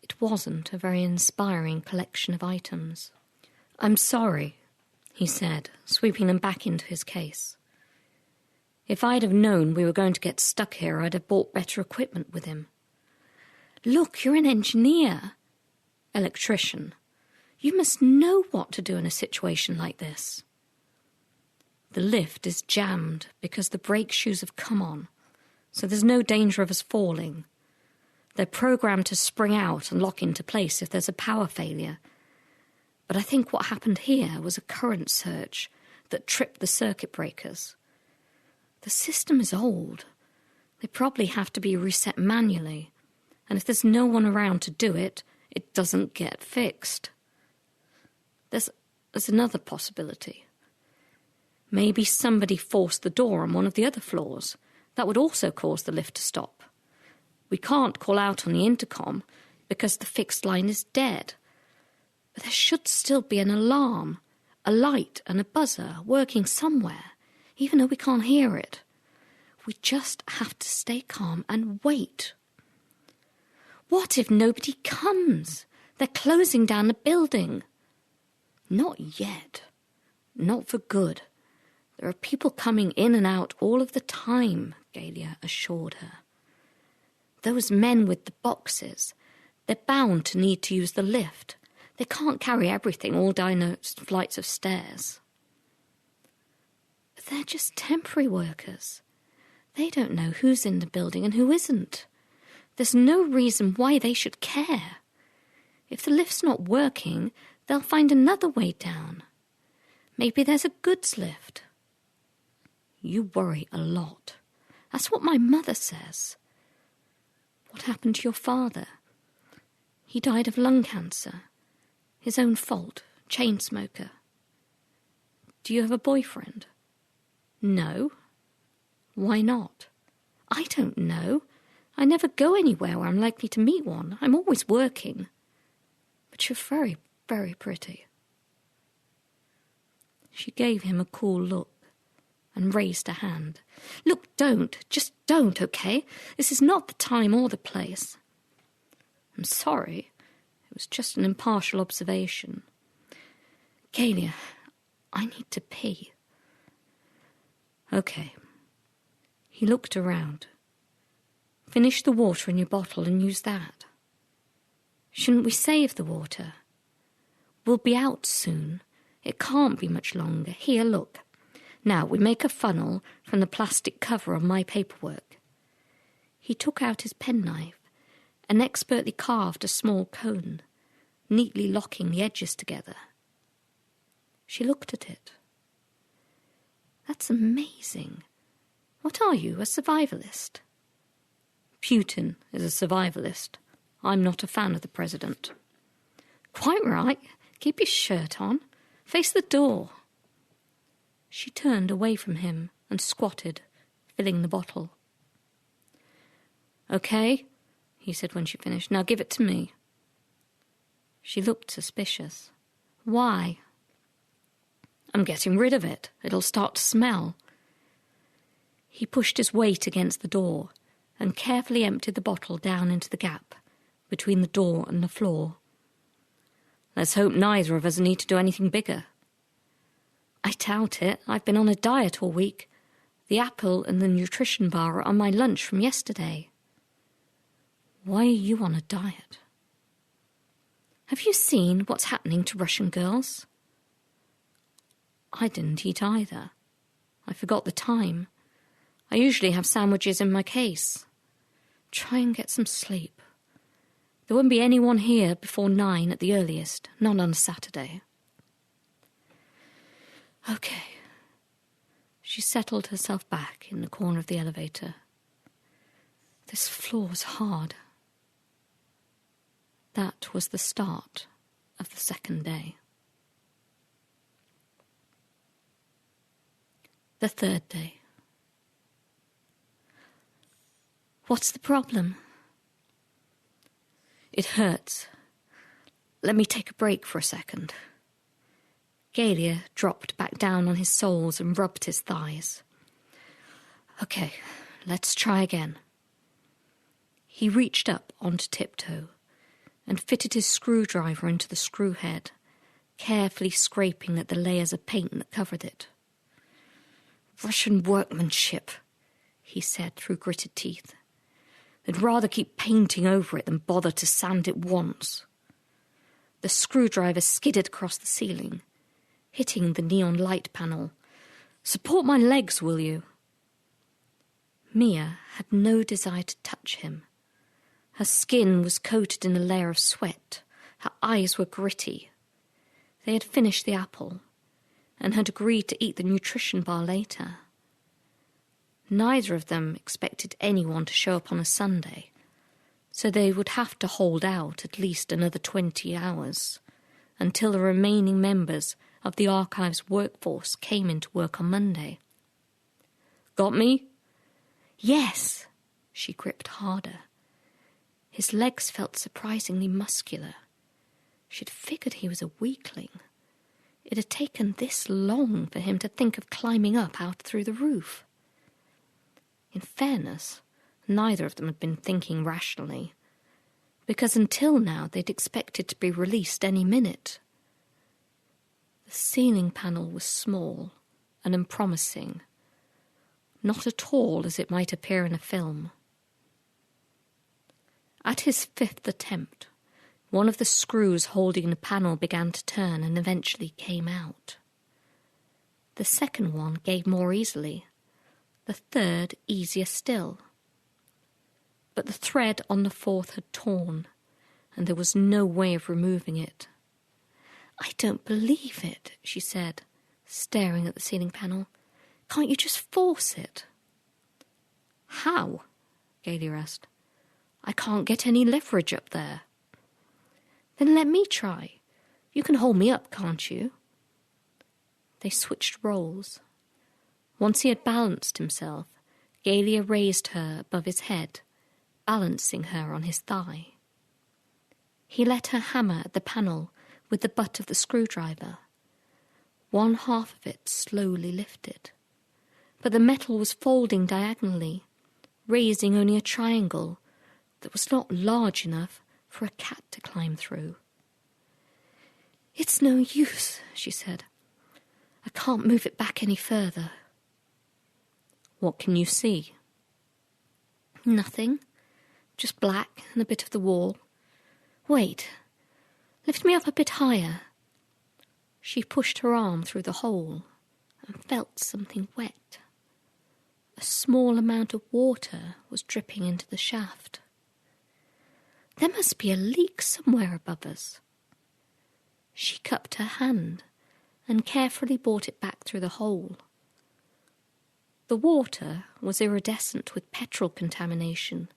It wasn't a very inspiring collection of items. "I'm sorry," he said, sweeping them back into his case. "If I'd have known we were going to get stuck here, I'd have bought better equipment with him." "Look, you're an engineer." "Electrician. You must know what to do in a situation like this." "The lift is jammed because the brake shoes have come on, so there's no danger of us falling. They're programmed to spring out and lock into place if there's a power failure. But I think what happened here was a current surge that tripped the circuit breakers. The system is old. They probably have to be reset manually, and if there's no one around to do it, it doesn't get fixed. There's another possibility. Maybe somebody forced the door on one of the other floors. That would also cause the lift to stop. We can't call out on the intercom because the fixed line is dead. But there should still be an alarm, a light and a buzzer working somewhere, even though we can't hear it. We just have to stay calm and wait. What if nobody comes? They're closing down the building. Not yet. Not for good. There are people coming in and out all of the time, Galia assured her. Those men with the boxes, they're bound to need to use the lift. They can't carry everything all down those flights of stairs. But they're just temporary workers. They don't know who's in the building and who isn't. There's no reason why they should care. If the lift's not working, they'll find another way down. Maybe there's a goods lift. You worry a lot. That's what my mother says. What happened to your father? He died of lung cancer. His own fault, chain smoker. Do you have a boyfriend? No. Why not? I don't know. I never go anywhere where I'm likely to meet one. I'm always working. But you're very, very pretty. She gave him a cool look and raised a hand. Look, just don't, okay? This is not the time or the place. I'm sorry. It was just an impartial observation. Galia, I need to pee. Okay. He looked around. Finish the water in your bottle and use that. Shouldn't we save the water? We'll be out soon. It can't be much longer. Here, look. Now, we make a funnel from the plastic cover on my paperwork. He took out his penknife and expertly carved a small cone, neatly locking the edges together. She looked at it. That's amazing. What are you, a survivalist? Putin is a survivalist. I'm not a fan of the president. Quite right. Keep your shirt on. Face the door. She turned away from him and squatted, filling the bottle. Okay, he said when she finished. Now give it to me. She looked suspicious. Why? I'm getting rid of it. It'll start to smell. He pushed his weight against the door and carefully emptied the bottle down into the gap between the door and the floor. Let's hope neither of us need to do anything bigger. I doubt it. I've been on a diet all week. The apple and the nutrition bar are on my lunch from yesterday. Why are you on a diet? Have you seen what's happening to Russian girls? I didn't eat either. I forgot the time. I usually have sandwiches in my case. Try and get some sleep. There won't be anyone here before 9 at the earliest, not on a Saturday. Okay. She settled herself back in the corner of the elevator. This floor's hard. That was the start of the second day. The third day. What's the problem? It hurts. Let me take a break for a second. Galia dropped back down on his soles and rubbed his thighs. Okay, let's try again. He reached up onto tiptoe and fitted his screwdriver into the screw head, carefully scraping at the layers of paint that covered it. Russian workmanship, he said through gritted teeth. They'd rather keep painting over it than bother to sand it once. The screwdriver skidded across the ceiling, hitting the neon light panel. Support my legs, will you? Mia had no desire to touch him. Her skin was coated in a layer of sweat. Her eyes were gritty. They had finished the apple and had agreed to eat the nutrition bar later. Neither of them expected anyone to show up on a Sunday, so they would have to hold out at least another 20 hours until the remaining members of the archive's workforce came into work on Monday. "Got me?" "Yes." She gripped harder. His legs felt surprisingly muscular. She'd figured he was a weakling. It had taken this long for him to think of climbing up out through the roof. In fairness, neither of them had been thinking rationally, because until now they'd expected to be released any minute. The ceiling panel was small and unpromising, not at all as it might appear in a film. At his fifth attempt, one of the screws holding the panel began to turn and eventually came out. The second one gave more easily, the third easier still. But the thread on the fourth had torn, and there was no way of removing it. "I don't believe it," she said, staring at the ceiling panel. "Can't you just force it?" "How?" Galia asked. "I can't get any leverage up there." "Then let me try. You can hold me up, can't you?" They switched roles. Once he had balanced himself, Galia raised her above his head, balancing her on his thigh. He let her hammer at the panel with the butt of the screwdriver. One half of it slowly lifted, but the metal was folding diagonally, raising only a triangle that was not large enough for a cat to climb through. "It's no use," she said. "I can't move it back any further." "What can you see?" "Nothing. Just black and a bit of the wall. Wait. Lift me up a bit higher." She pushed her arm through the hole and felt something wet. A small amount of water was dripping into the shaft. There must be a leak somewhere above us. She cupped her hand and carefully brought it back through the hole. The water was iridescent with petrol contamination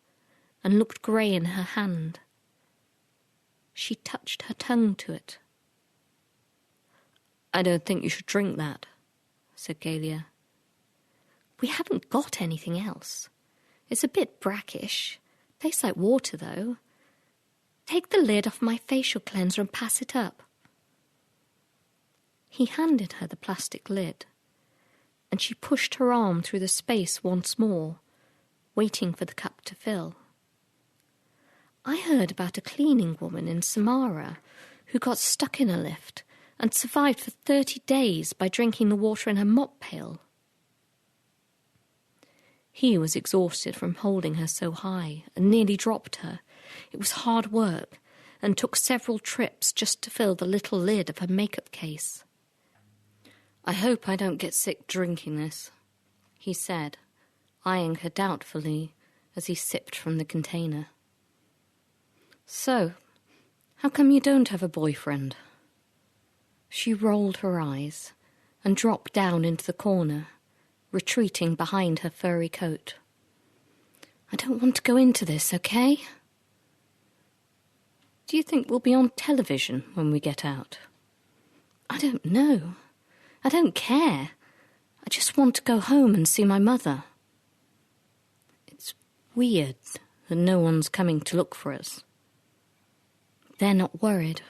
and looked grey in her hand. She touched her tongue to it. "I don't think you should drink that," said Galia. "We haven't got anything else. It's a bit brackish. Tastes like water, though. Take the lid off my facial cleanser and pass it up." He handed her the plastic lid, and she pushed her arm through the space once more, waiting for the cup to fill. "I heard about a cleaning woman in Samara who got stuck in a lift and survived for 30 days by drinking the water in her mop pail." He was exhausted from holding her so high and nearly dropped her. It was hard work and took several trips just to fill the little lid of her makeup case. "I hope I don't get sick drinking this," he said, eyeing her doubtfully as he sipped from the container. "So, how come you don't have a boyfriend?" She rolled her eyes and dropped down into the corner, retreating behind her furry coat. "I don't want to go into this, okay?" "Do you think we'll be on television when we get out?" "I don't know. I don't care. I just want to go home and see my mother." "It's weird that no one's coming to look for us." "They're not worried."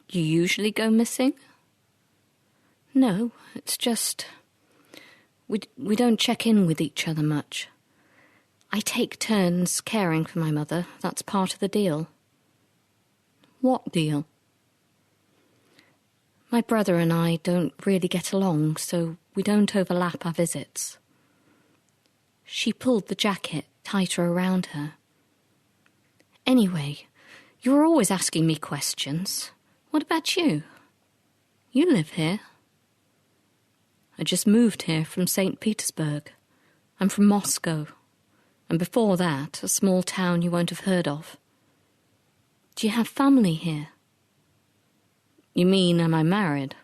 "You usually go missing?" "No, it's just... We don't check in with each other much. I take turns caring for my mother. That's part of the deal." "What deal?" "My brother and I don't really get along, so we don't overlap our visits." She pulled the jacket tighter around her. "Anyway, you're always asking me questions. What about you? You live here." "I just moved here from St. Petersburg. I'm from Moscow. And before that, a small town you won't have heard of." "Do you have family here?" "You mean, am I married?"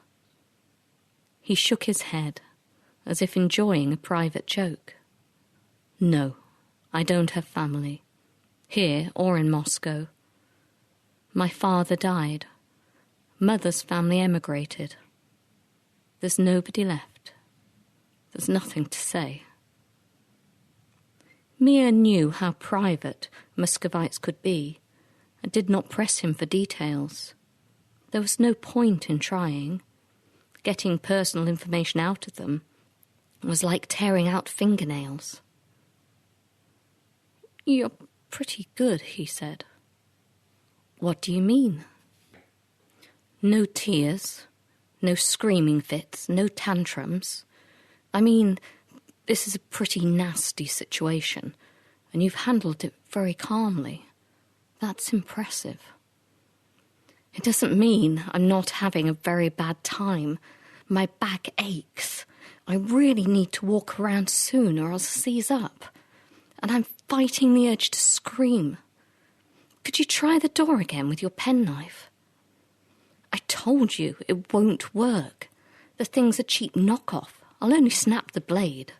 He shook his head, as if enjoying a private joke. "No, I don't have family. here or in Moscow. My father died. Mother's family emigrated. There's nobody left. There's nothing to say. Mia knew how private Muscovites could be and did not press him for details. There was no point in trying. Getting personal information out of them was like tearing out fingernails. "You're pretty good," he said. "What do you mean?" "No tears, no screaming fits, no tantrums. I mean, this is a pretty nasty situation, and you've handled it very calmly. That's impressive. It doesn't mean I'm not having a very bad time. My back aches. I really need to walk around soon or I'll seize up. And I'm fighting the urge to scream. Could you try the door again with your penknife? I told you it won't work. The thing's a cheap knockoff. I'll only snap the blade.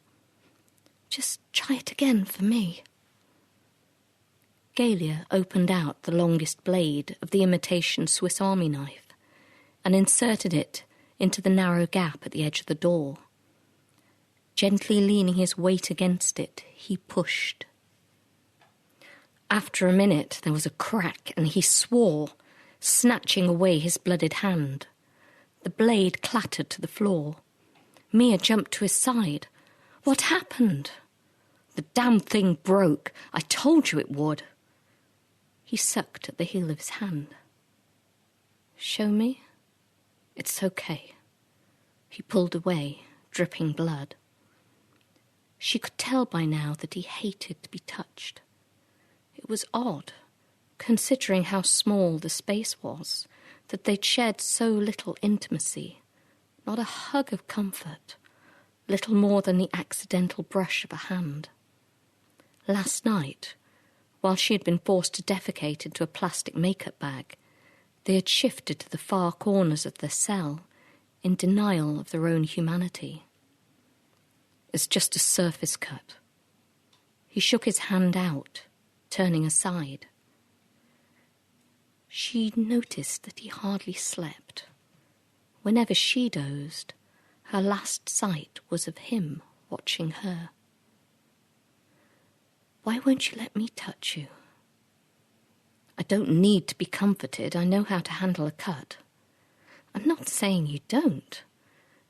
Just try it again for me." Galia opened out the longest blade of the imitation Swiss Army knife and inserted it into the narrow gap at the edge of the door. Gently leaning his weight against it, he pushed. After a minute, there was a crack, and he swore, snatching away his blooded hand. The blade clattered to the floor. Mia jumped to his side. "What happened?" "The damn thing broke. I told you it would." He sucked at the heel of his hand. "Show me?" "It's okay." He pulled away, dripping blood. She could tell by now that he hated to be touched. It was odd, considering how small the space was, that they'd shared so little intimacy, not a hug of comfort, little more than the accidental brush of a hand. Last night, while she had been forced to defecate into a plastic makeup bag, they had shifted to the far corners of their cell, in denial of their own humanity. "It's just a surface cut." He shook his hand out, turning aside. She noticed that he hardly slept. Whenever she dozed, her last sight was of him watching her. "Why won't you let me touch you?" "I don't need to be comforted. I know how to handle a cut." "I'm not saying you don't.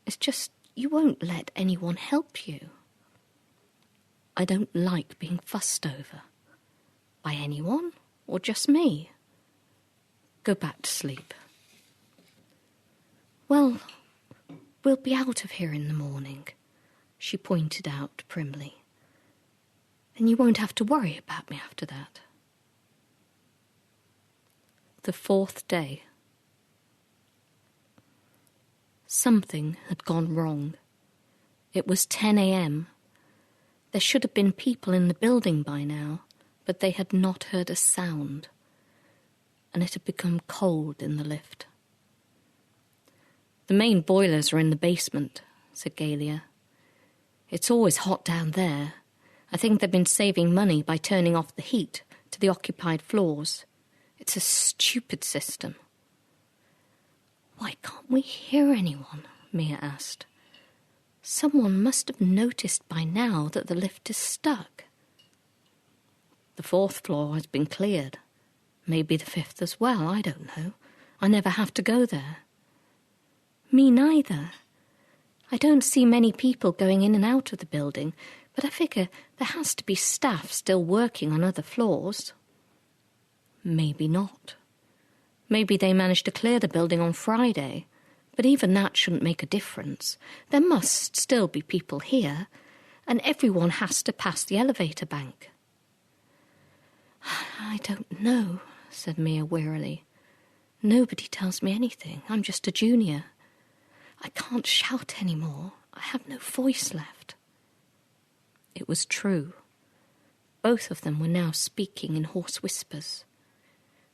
It's just you won't let anyone help you." "I don't like being fussed over." "By anyone or just me?" "Go back to sleep." "Well, we'll be out of here in the morning," she pointed out primly. "Then you won't have to worry about me after that." The 4th day. Something had gone wrong. It was 10 a.m. There should have been people in the building by now, but they had not heard a sound, and it had become cold in the lift. "The main boilers are in the basement," said Galia. "It's always hot down there. I think they've been saving money by turning off the heat to the occupied floors. It's a stupid system." "Why can't we hear anyone?" Mia asked. "Someone must have noticed by now that the lift is stuck." "The 4th floor has been cleared. Maybe the 5th as well, I don't know. I never have to go there." "Me neither. I don't see many people going in and out of the building, but I figure there has to be staff still working on other floors." "Maybe not. Maybe they managed to clear the building on Friday, but even that shouldn't make a difference. There must still be people here, and everyone has to pass the elevator bank." "I don't know," said Mia wearily. "Nobody tells me anything. I'm just a junior. I can't shout anymore. I have no voice left." It was true. Both of them were now speaking in hoarse whispers.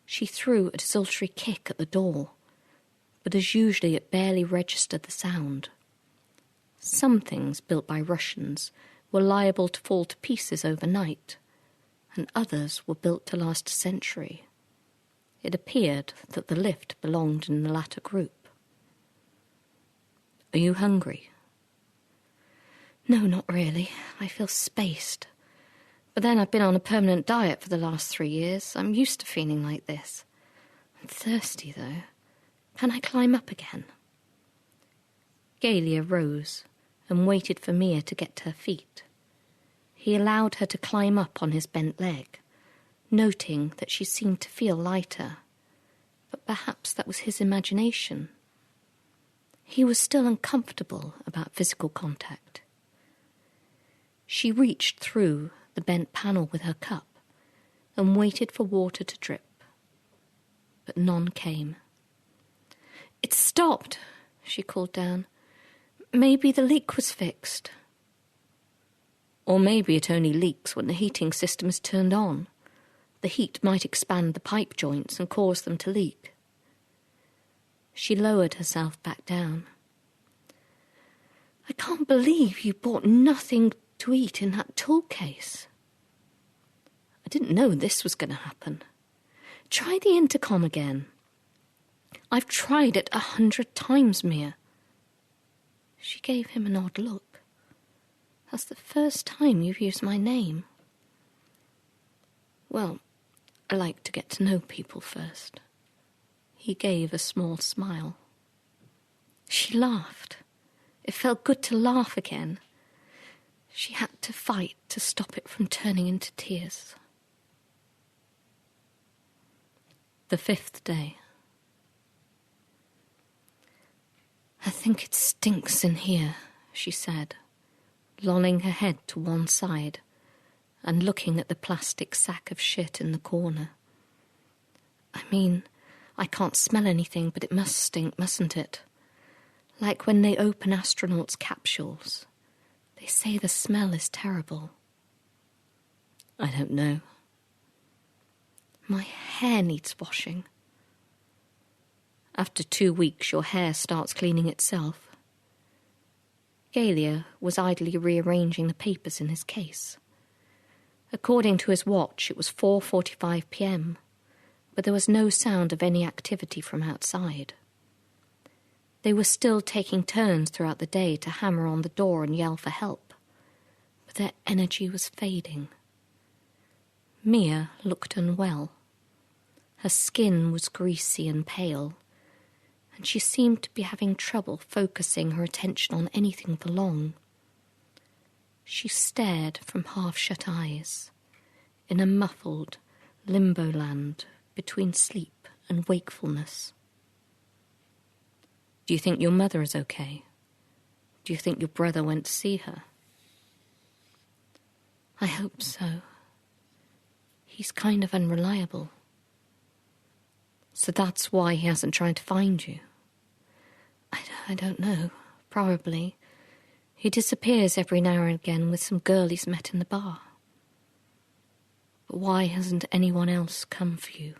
She threw a desultory kick at the door, but as usually it barely registered the sound. Some things built by Russians were liable to fall to pieces overnight, and others were built to last a century. It appeared that the lift belonged in the latter group. Are you hungry? No, not really. I feel spaced. But then I've been on a permanent diet for the last 3 years. I'm used to feeling like this. I'm thirsty, though. Can I climb up again? Galia rose and waited for Mia to get to her feet. He allowed her to climb up on his bent leg, noting that she seemed to feel lighter, but perhaps that was his imagination. He was still uncomfortable about physical contact. She reached through the bent panel with her cup and waited for water to drip, but none came. "It stopped," she called down. "Maybe the leak was fixed." Or maybe it only leaks when the heating system is turned on. The heat might expand the pipe joints and cause them to leak. She lowered herself back down. "I can't believe you bought nothing to eat in that tool case." "I didn't know this was going to happen. Try the intercom again." "I've tried it 100 times, Mia." She gave him an odd look. "That's the first time you've used my name." "Well, I like to get to know people first." He gave a small smile. She laughed. It felt good to laugh again. She had to fight to stop it from turning into tears. The 5th day. "I think it stinks in here," she said, lolling her head to one side and looking at the plastic sack of shit in the corner. "I mean, I can't smell anything, but it must stink, mustn't it? Like when they open astronauts' capsules. They say the smell is terrible." "I don't know." "My hair needs washing." "After 2 weeks, your hair starts cleaning itself." Galia was idly rearranging the papers in his case. According to his watch, it was 4:45 p.m., but there was no sound of any activity from outside. They were still taking turns throughout the day to hammer on the door and yell for help, but their energy was fading. Mia looked unwell. Her skin was greasy and pale, and she seemed to be having trouble focusing her attention on anything for long. She stared from half-shut eyes, in a muffled limbo land between sleep and wakefulness. "Do you think your mother is okay? Do you think your brother went to see her?" "I hope so. He's kind of unreliable." "So that's why he hasn't tried to find you?" I don't know. Probably. He disappears every now and again with some girl he's met in the bar." "But why hasn't anyone else come for you?"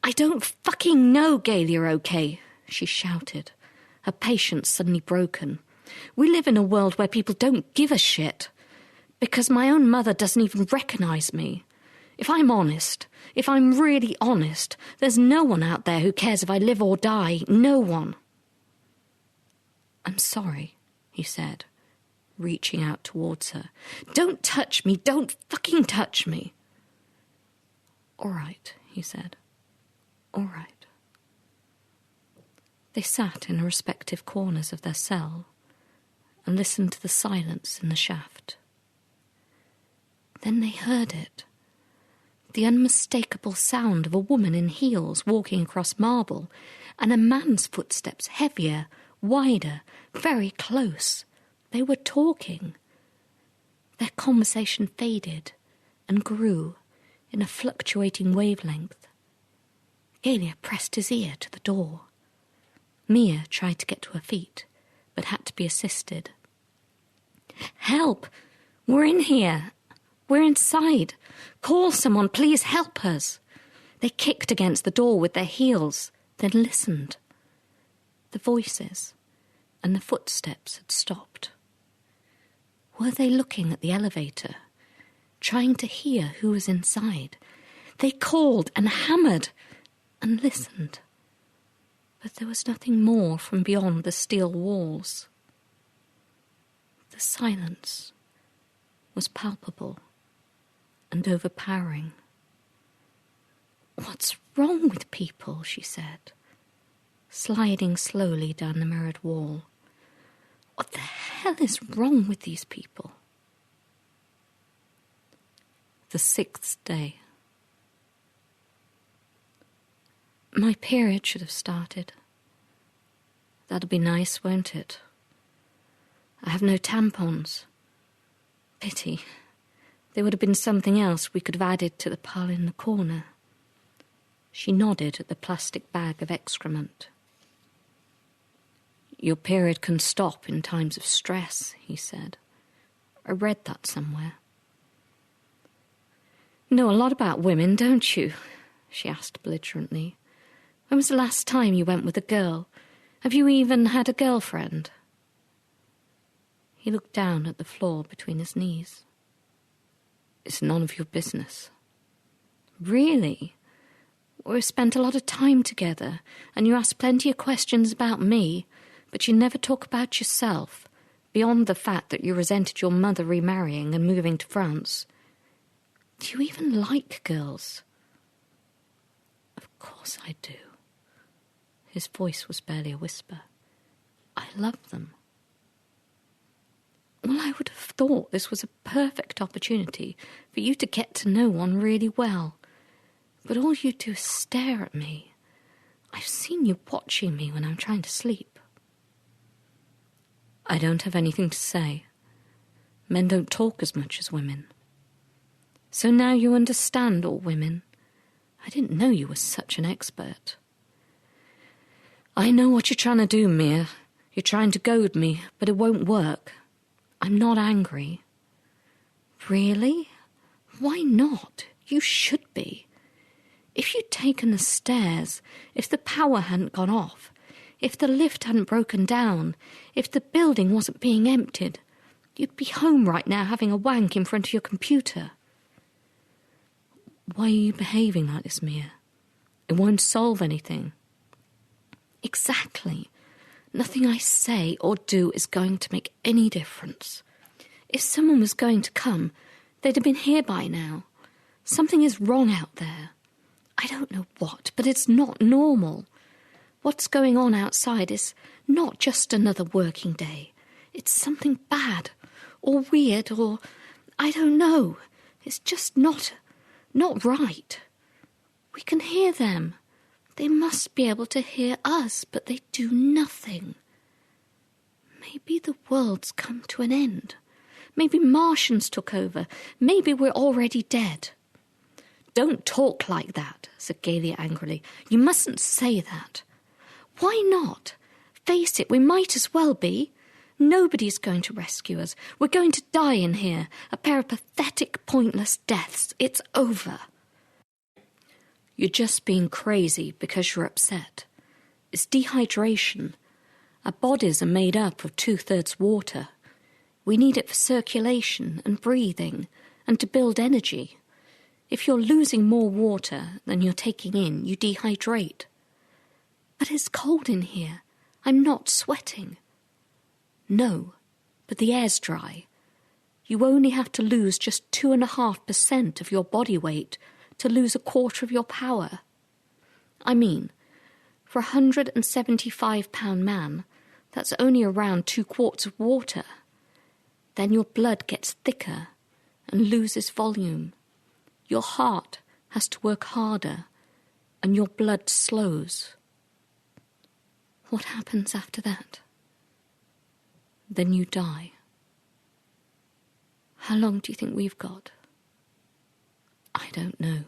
"I don't fucking know, Galia, okay?" she shouted, her patience suddenly broken. "We live in a world where people don't give a shit. Because my own mother doesn't even recognize me. If I'm honest, if I'm really honest, there's no one out there who cares if I live or die. No one." "I'm sorry," he said, reaching out towards her. "Don't touch me. Don't fucking touch me." "All right," he said. "All right." They sat in respective corners of their cell and listened to the silence in the shaft. Then they heard it. The unmistakable sound of a woman in heels walking across marble, and a man's footsteps, heavier, wider, very close. They were talking. Their conversation faded and grew in a fluctuating wavelength. Galia pressed his ear to the door. Mia tried to get to her feet, but had to be assisted. "Help! We're in here! We're inside! Call someone, please help us!" They kicked against the door with their heels, then listened. The voices and the footsteps had stopped. Were they looking at the elevator? trying to hear who was inside. They called and hammered and listened. But there was nothing more from beyond the steel walls. The silence was palpable and overpowering. "What's wrong with people?" she said, sliding slowly down the mirrored wall. "What the hell is wrong with these people?" The 6th day. My period should have started. That'll be nice, won't it? I have no tampons. Pity. There would have been something else we could have added to the pile in the corner. She nodded at the plastic bag of excrement. "Your period can stop in times of stress," he said. "I read that somewhere." "Know a lot about women, don't you?" she asked belligerently. "When was the last time you went with a girl? Have you even had a girlfriend?" He looked down at the floor between his knees. "It's none of your business." "Really? We've spent a lot of time together, and you ask plenty of questions about me, but you never talk about yourself, beyond the fact that you resented your mother remarrying and moving to France. Do you even like girls?" "Of course I do." His voice was barely a whisper. "I love them." "Well, I would have thought this was a perfect opportunity for you to get to know one really well. But all you do is stare at me. I've seen you watching me when I'm trying to sleep." "I don't have anything to say. Men don't talk as much as women." "So now you understand all women? I didn't know you were such an expert." "I know what you're trying to do, Mia. You're trying to goad me, but it won't work. I'm not angry." "Really? Why not? You should be. If you'd taken the stairs, if the power hadn't gone off, if the lift hadn't broken down, if the building wasn't being emptied, you'd be home right now having a wank in front of your computer." "Why are you behaving like this, Mia? It won't solve anything." "Exactly. Nothing I say or do is going to make any difference. If someone was going to come, they'd have been here by now. Something is wrong out there. I don't know what, but it's not normal. What's going on outside is not just another working day. It's something bad, or weird, or I don't know. It's just not right. We can hear them. They must be able to hear us, but they do nothing. Maybe the world's come to an end. Maybe Martians took over. Maybe we're already dead." "Don't talk like that," said Galia angrily. "You mustn't say that." "Why not? Face it, we might as well be. Nobody's going to rescue us. We're going to die in here. A pair of pathetic, pointless deaths. It's over." "You're just being crazy because you're upset. It's dehydration. Our bodies are made up of 2/3 water. We need it for circulation and breathing and to build energy. If you're losing more water than you're taking in, you dehydrate." "But it's cold in here. I'm not sweating." "No, but the air's dry. You only have to lose just 2.5% of your body weight to lose 1/4 of your power. I mean, for a 175-pound man, that's only around 2 quarts of water. Then your blood gets thicker and loses volume. Your heart has to work harder, and your blood slows." "What happens after that?" "Then you die." "How long do you think we've got?" "I don't know.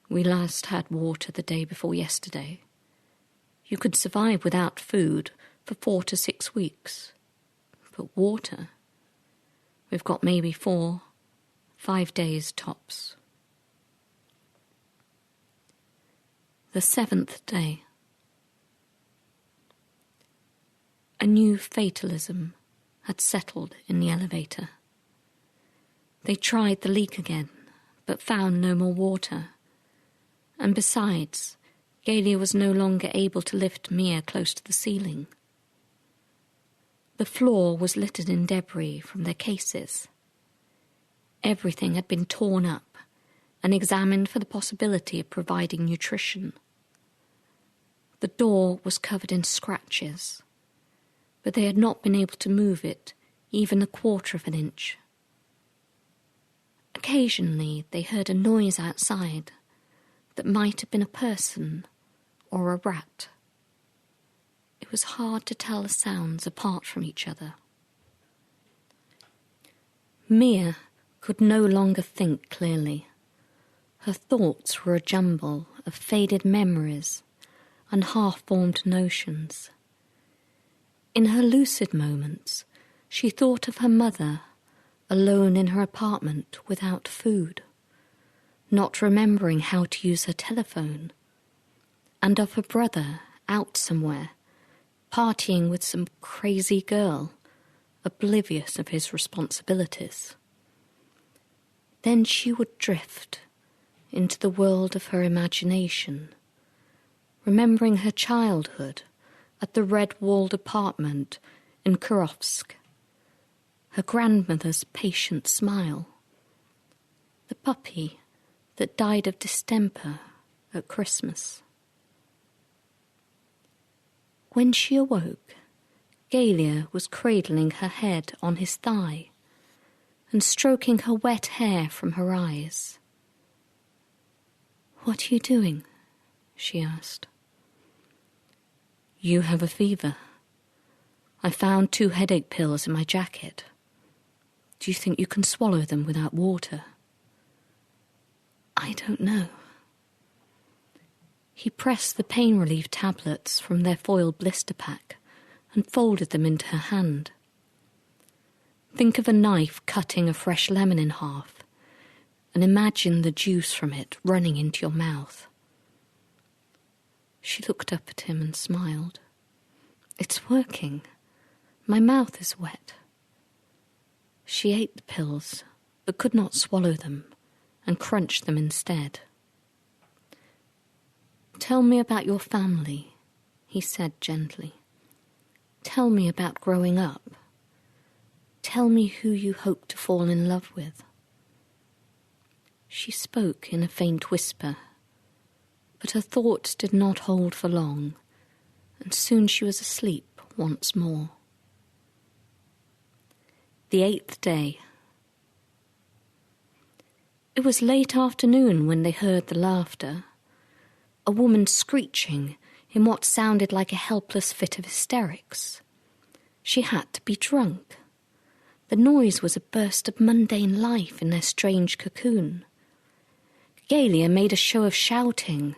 We last had water the day before yesterday. You could survive without food for 4 to 6 weeks. But water, we've got maybe 4-5 days tops." The 7th day. A new fatalism had settled in the elevator. They tried the leak again, but found no more water. And besides, Galia was no longer able to lift Mia close to the ceiling. The floor was littered in debris from their cases. Everything had been torn up and examined for the possibility of providing nutrition. The door was covered in scratches, but they had not been able to move it even a quarter of an inch. Occasionally they heard a noise outside that might have been a person or a rat. It was hard to tell the sounds apart from each other. Mia could no longer think clearly. Her thoughts were a jumble of faded memories and half-formed notions. In her lucid moments, she thought of her mother, alone in her apartment without food, not remembering how to use her telephone, and of her brother out somewhere, partying with some crazy girl, oblivious of his responsibilities. Then she would drift into the world of her imagination, remembering her childhood at the red-walled apartment in Kurovsk, her grandmother's patient smile, the puppy that died of distemper at Christmas. When she awoke, Galia was cradling her head on his thigh and stroking her wet hair from her eyes. "What are you doing?" she asked. "You have a fever. I found 2 headache pills in my jacket. Do you think you can swallow them without water?" "I don't know." He pressed the pain relief tablets from their foil blister pack and folded them into her hand. Think of a knife cutting a fresh lemon in half, and imagine the juice from it running into your mouth. She looked up at him and smiled. "It's working. My mouth is wet." She ate the pills, but could not swallow them, and crunched them instead. "Tell me about your family," he said gently. "Tell me about growing up. Tell me who you hope to fall in love with." She spoke in a faint whisper, but her thoughts did not hold for long, and soon she was asleep once more. The 8th day. It was late afternoon when they heard the laughter, a woman screeching in what sounded like a helpless fit of hysterics. She had to be drunk. The noise was a burst of mundane life in their strange cocoon. Galia made a show of shouting,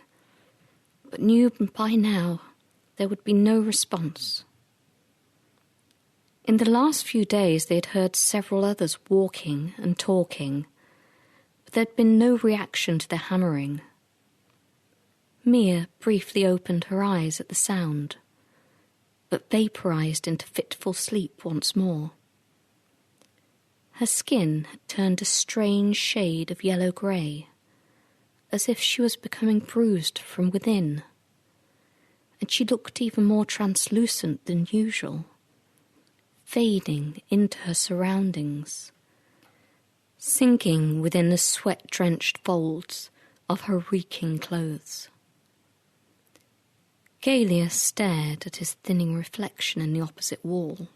but knew by now there would be no response. In the last few days they had heard several others walking and talking, but there had been no reaction to their hammering. Mia briefly opened her eyes at the sound, but vaporized into fitful sleep once more. Her skin had turned a strange shade of yellow-grey, as if she was becoming bruised from within, and she looked even more translucent than usual, fading into her surroundings, sinking within the sweat-drenched folds of her reeking clothes. Galia stared at his thinning reflection in the opposite wall,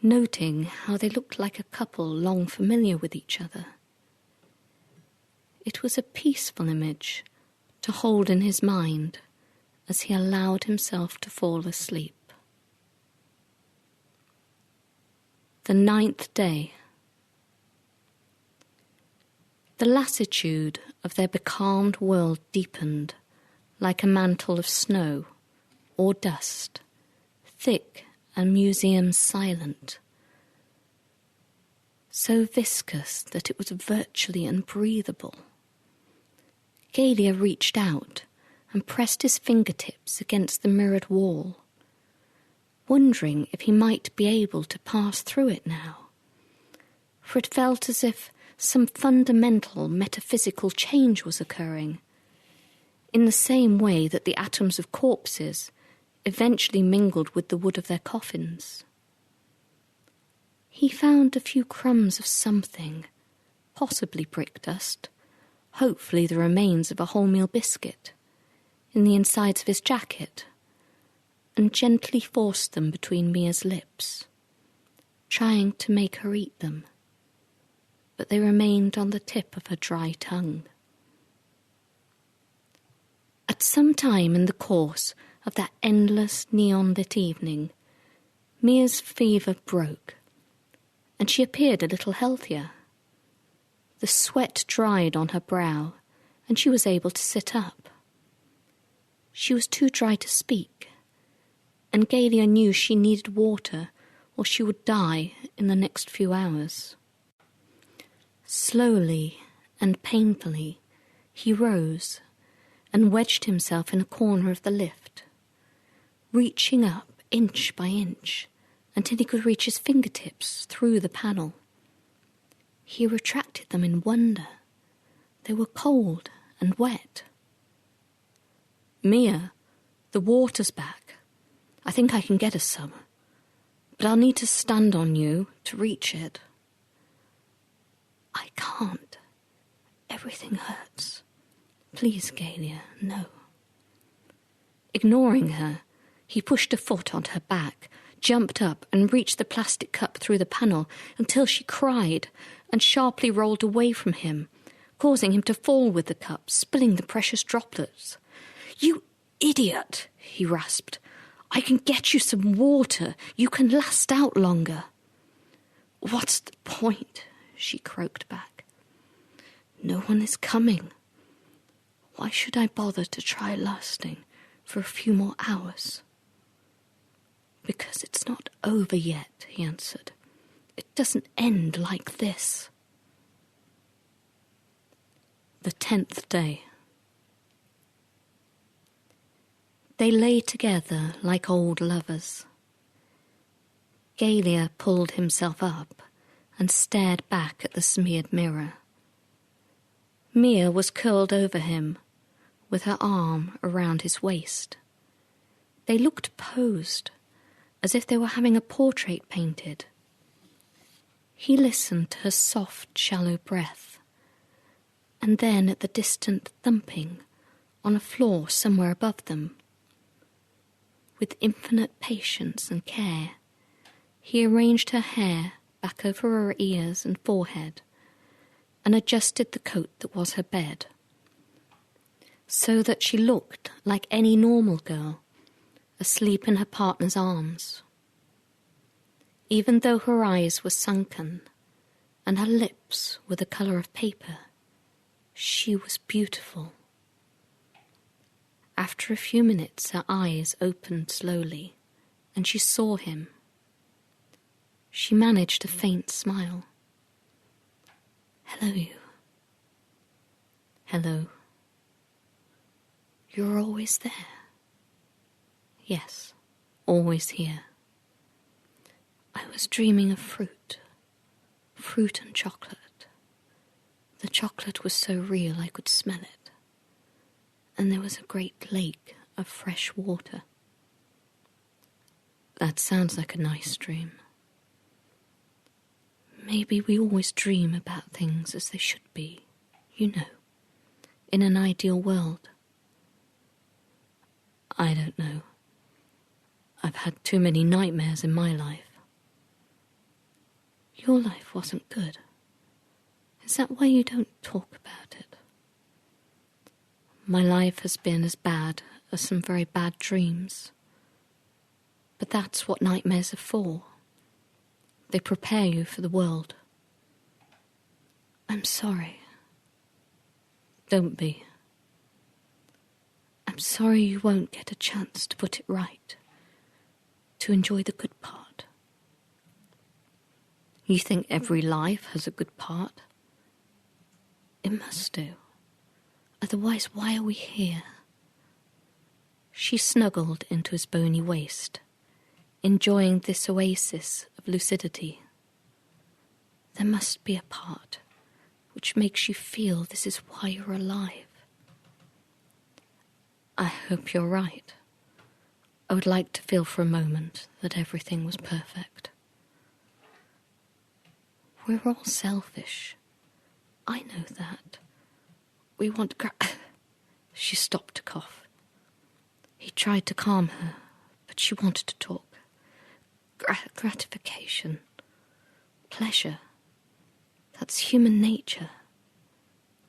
noting how they looked like a couple long familiar with each other. It was a peaceful image to hold in his mind as he allowed himself to fall asleep. The 9th day. The lassitude of their becalmed world deepened like a mantle of snow or dust, thick and museum silent, so viscous that it was virtually unbreathable. Galia reached out and pressed his fingertips against the mirrored wall, wondering if he might be able to pass through it now. for it felt as if some fundamental metaphysical change was occurring, in the same way that the atoms of corpses eventually mingled with the wood of their coffins. He found a few crumbs of something, possibly brick dust, hopefully the remains of a wholemeal biscuit, in the insides of his jacket, and gently forced them between Mia's lips, trying to make her eat them, but they remained on the tip of her dry tongue. At some time in the course of that endless neon-lit evening, Mia's fever broke, and she appeared a little healthier. The sweat dried on her brow, and she was able to sit up. She was too dry to speak, and Galia knew she needed water or she would die in the next few hours. Slowly and painfully, he rose and wedged himself in a corner of the lift, reaching up inch by inch until he could reach his fingertips through the panel. He retracted them in wonder. They were cold and wet. "Mia, the water's back. I think I can get us some, but I'll need to stand on you to reach it." "I can't. Everything hurts. Please, Galia, no." Ignoring her, he pushed a foot onto her back, jumped up and reached the plastic cup through the panel until she cried and sharply rolled away from him, causing him to fall with the cup, spilling the precious droplets. "You idiot," he rasped. "I can get you some water. You can last out longer." "What's the point?" she croaked back. "No one is coming. Why should I bother to try lasting for a few more hours?" "Because it's not over yet," he answered. "It doesn't end like this." The 10th day. They lay together like old lovers. Galia pulled himself up and stared back at the smeared mirror. Mia was curled over him, with her arm around his waist. They looked posed, as if they were having a portrait painted. He listened to her soft, shallow breath, and then at the distant thumping on a floor somewhere above them. With infinite patience and care, he arranged her hair back over her ears and forehead and adjusted the coat that was her bed, so that she looked like any normal girl, asleep in her partner's arms. Even though her eyes were sunken and her lips were the colour of paper, she was beautiful. After a few minutes, her eyes opened slowly, and she saw him. She managed a faint smile. "Hello, you." "Hello." "You're always there?" "Yes, always here. I was dreaming of fruit and chocolate. The chocolate was so real I could smell it, and there was a great lake of fresh water." "That sounds like a nice dream." "Maybe we always dream about things as they should be, you know, in an ideal world." "I don't know. I've had too many nightmares in my life." "Your life wasn't good. Is that why you don't talk about it?" "My life has been as bad as some very bad dreams. But that's what nightmares are for. They prepare you for the world." "I'm sorry." "Don't be. I'm sorry you won't get a chance to put it right, to enjoy the good part." "You think every life has a good part?" "It must do. Otherwise, why are we here?" She snuggled into his bony waist, enjoying this oasis of lucidity. There must be a part which makes you feel this is why you're alive. I hope you're right. I would like to feel for a moment that everything was perfect. We're all selfish. I know that. We want She stopped to cough. He tried to calm her, but she wanted to talk. Gratification. Pleasure. That's human nature.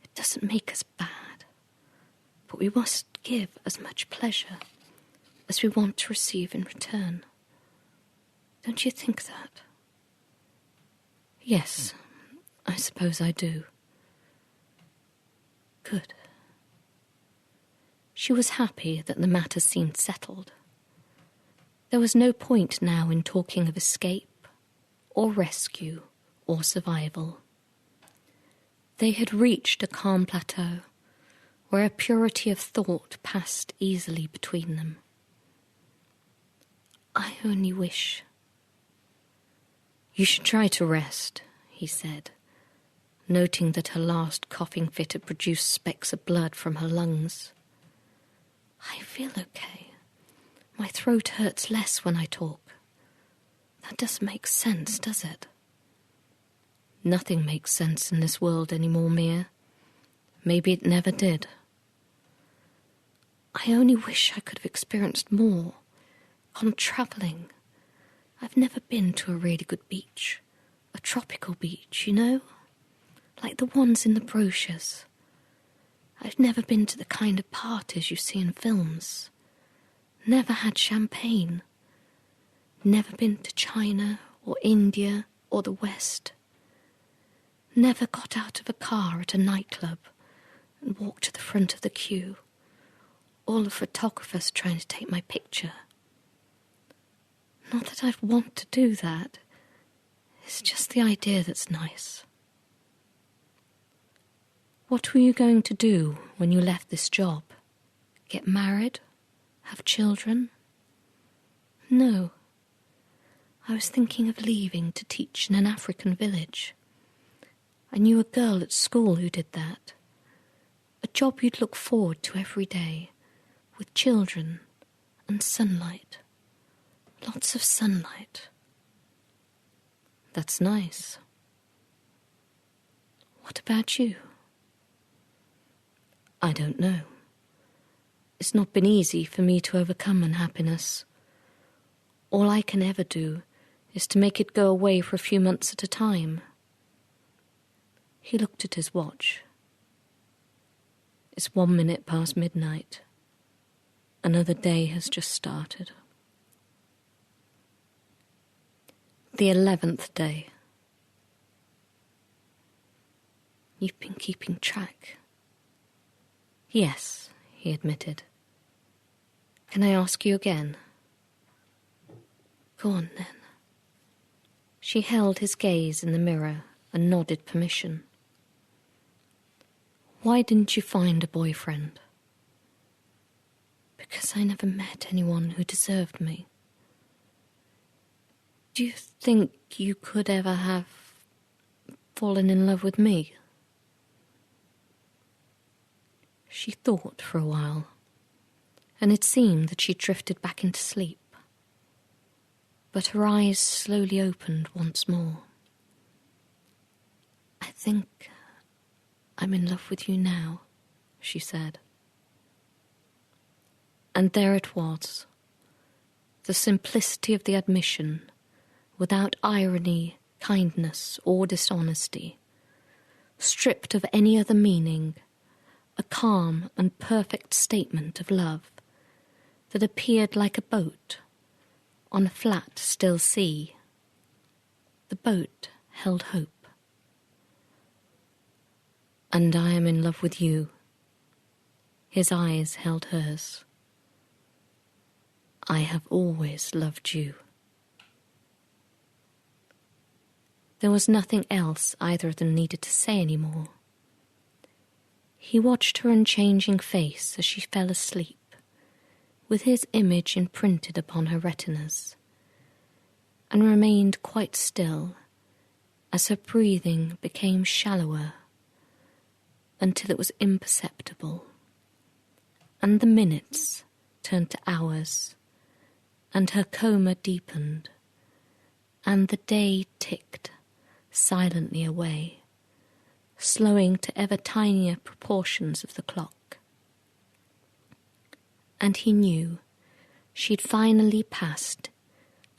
It doesn't make us bad. But we must give as much pleasure as we want to receive in return. Don't you think that? Yes, I suppose I do. Good. She was happy that the matter seemed settled. There was no point now in talking of escape, or rescue, or survival. They had reached a calm plateau, where a purity of thought passed easily between them. I only wish... You should try to rest, he said, noting that her last coughing fit had produced specks of blood from her lungs. I feel okay. My throat hurts less when I talk. That doesn't make sense, does it? Nothing makes sense in this world anymore, Mia. Maybe it never did. I only wish I could have experienced more. Gone travelling. I've never been to a really good beach. A tropical beach, you know? Like the ones in the brochures. I've never been to the kind of parties you see in films. Never had champagne. Never been to China or India or the West. Never got out of a car at a nightclub and walked to the front of the queue. All the photographers trying to take my picture. Not that I'd want to do that. It's just the idea that's nice. What were you going to do when you left this job? Get married? Have children? No. I was thinking of leaving to teach in an African village. I knew a girl at school who did that. A job you'd look forward to every day, with children and sunlight. Lots of sunlight. That's nice. What about you? I don't know. It's not been easy for me to overcome unhappiness. All I can ever do is to make it go away for a few months at a time. He looked at his watch. It's 1 minute past midnight. Another day has just started. The 11th day. You've been keeping track. Yes, he admitted. Can I ask you again? Go on, then. She held his gaze in the mirror and nodded permission. Why didn't you find a boyfriend? Because I never met anyone who deserved me. Do you think you could ever have fallen in love with me? She thought for a while, and it seemed that she drifted back into sleep. But her eyes slowly opened once more. I think I'm in love with you now, she said. And there it was, the simplicity of the admission, without irony, kindness, or dishonesty, stripped of any other meaning, a calm and perfect statement of love that appeared like a boat on a flat, still sea. The boat held hope. And I am in love with you. His eyes held hers. I have always loved you. There was nothing else either of them needed to say any more. He watched her unchanging face as she fell asleep, with his image imprinted upon her retinas, and remained quite still as her breathing became shallower until it was imperceptible, and the minutes turned to hours, and her coma deepened, and the day ticked silently away, slowing to ever tinier proportions of the clock. And he knew she'd finally passed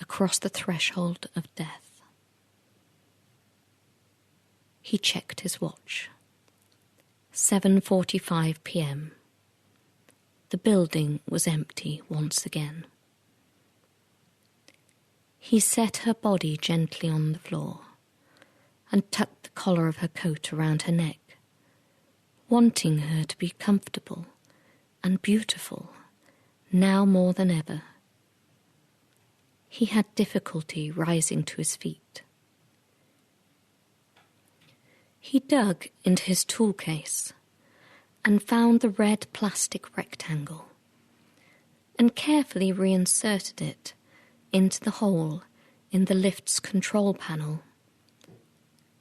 across the threshold of death. He checked his watch. 7:45 p.m. The building was empty once again. He set her body gently on the floor and tucked the collar of her coat around her neck, wanting her to be comfortable and beautiful, now more than ever. He had difficulty rising to his feet. He dug into his tool case and found the red plastic rectangle and carefully reinserted it into the hole in the lift's control panel.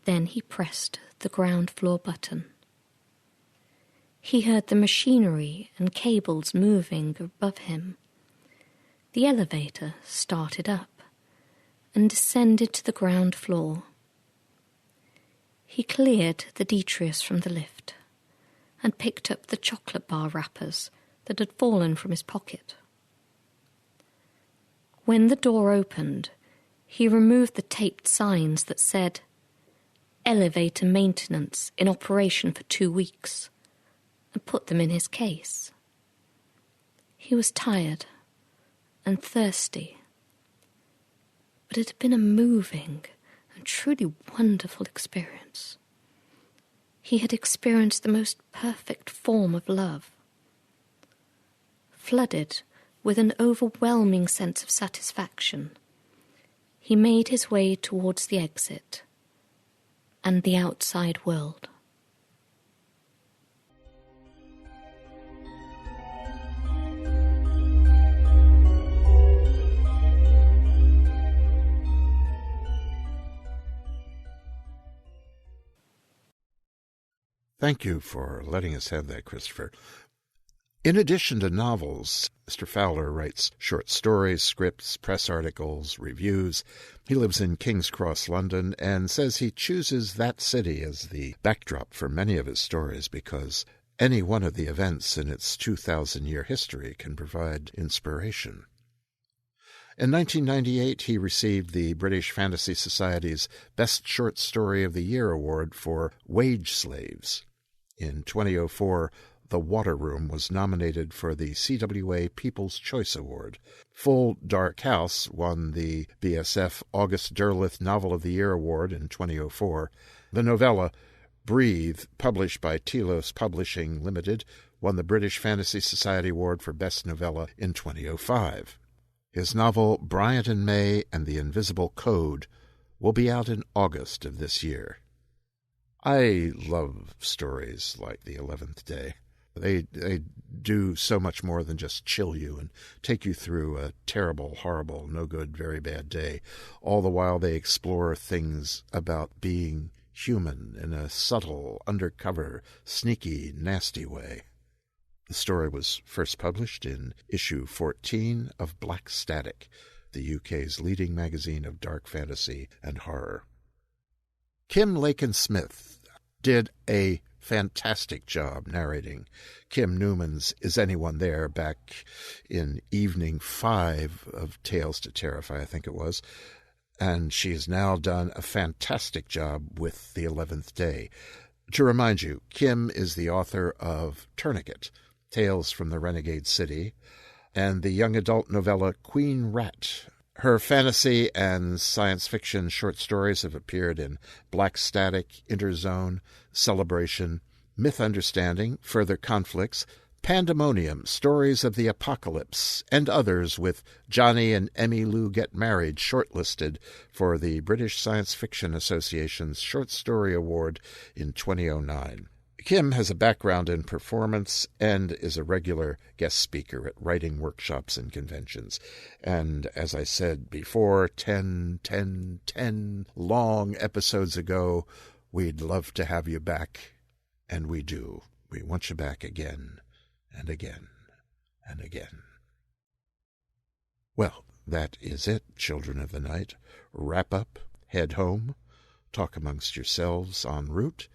Then he pressed the ground floor button. He heard the machinery and cables moving above him. The elevator started up and descended to the ground floor. He cleared the detritus from the lift and picked up the chocolate bar wrappers that had fallen from his pocket. When the door opened, he removed the taped signs that said, "Elevator maintenance in operation for 2 weeks," and put them in his case. He was tired and thirsty, but it had been a moving and truly wonderful experience. He had experienced the most perfect form of love. Flooded with an overwhelming sense of satisfaction, he made his way towards the exit and the outside world. Thank you for letting us have that, Christopher. In addition to novels, Mr. Fowler writes short stories, scripts, press articles, reviews. He lives in King's Cross, London, and says he chooses that city as the backdrop for many of his stories because any one of the events in its 2,000-year history can provide inspiration. In 1998, he received the British Fantasy Society's Best Short Story of the Year award for Wage Slaves. In 2004, The Water Room was nominated for the CWA People's Choice Award. Full Dark House won the BSF August Derleth Novel of the Year Award in 2004. The novella Breathe, published by Telos Publishing Limited, won the British Fantasy Society Award for Best Novella in 2005. His novel Bryant and May and the Invisible Code will be out in August of this year. I love stories like The 11th Day. They do so much more than just chill you and take you through a terrible, horrible, no good, very bad day. All the while they explore things about being human in a subtle, undercover, sneaky, nasty way. The story was first published in issue 14 of Black Static, the UK's leading magazine of dark fantasy and horror. Kim Lakin-Smith did a fantastic job narrating Kim Newman's Is Anyone There back in evening 5 of Tales to Terrify, I think it was, and she has now done a fantastic job with The 11th Day. To remind you, Kim is the author of Tourniquet, Tales from the Renegade City, and the young adult novella Queen Rat. Her fantasy and science fiction short stories have appeared in Black Static, Interzone, Celebration, Myth Understanding, Further Conflicts, Pandemonium, Stories of the Apocalypse, and others, with Johnny and Emmy Lou Get Married shortlisted for the British Science Fiction Association's Short Story Award in 2009. Kim has a background in performance and is a regular guest speaker at writing workshops and conventions. And as I said before, 10 long episodes ago, we'd love to have you back. And we do. We want you back again and again and again. Well, that is it, children of the night. Wrap up, head home, talk amongst yourselves en route,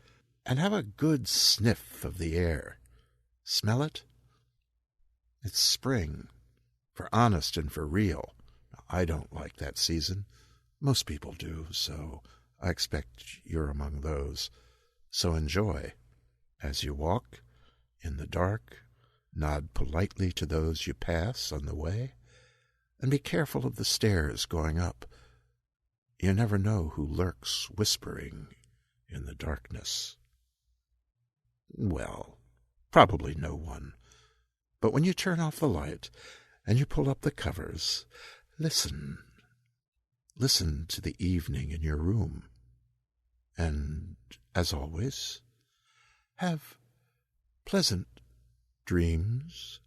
and have a good sniff of the air. Smell it? It's spring, for honest and for real. I don't like that season. Most people do, so I expect you're among those. So enjoy. As you walk, in the dark, nod politely to those you pass on the way, and be careful of the stairs going up. You never know who lurks whispering in the darkness. Well, probably no one. But when you turn off the light and you pull up the covers, listen. Listen to the evening in your room. And, as always, have pleasant dreams.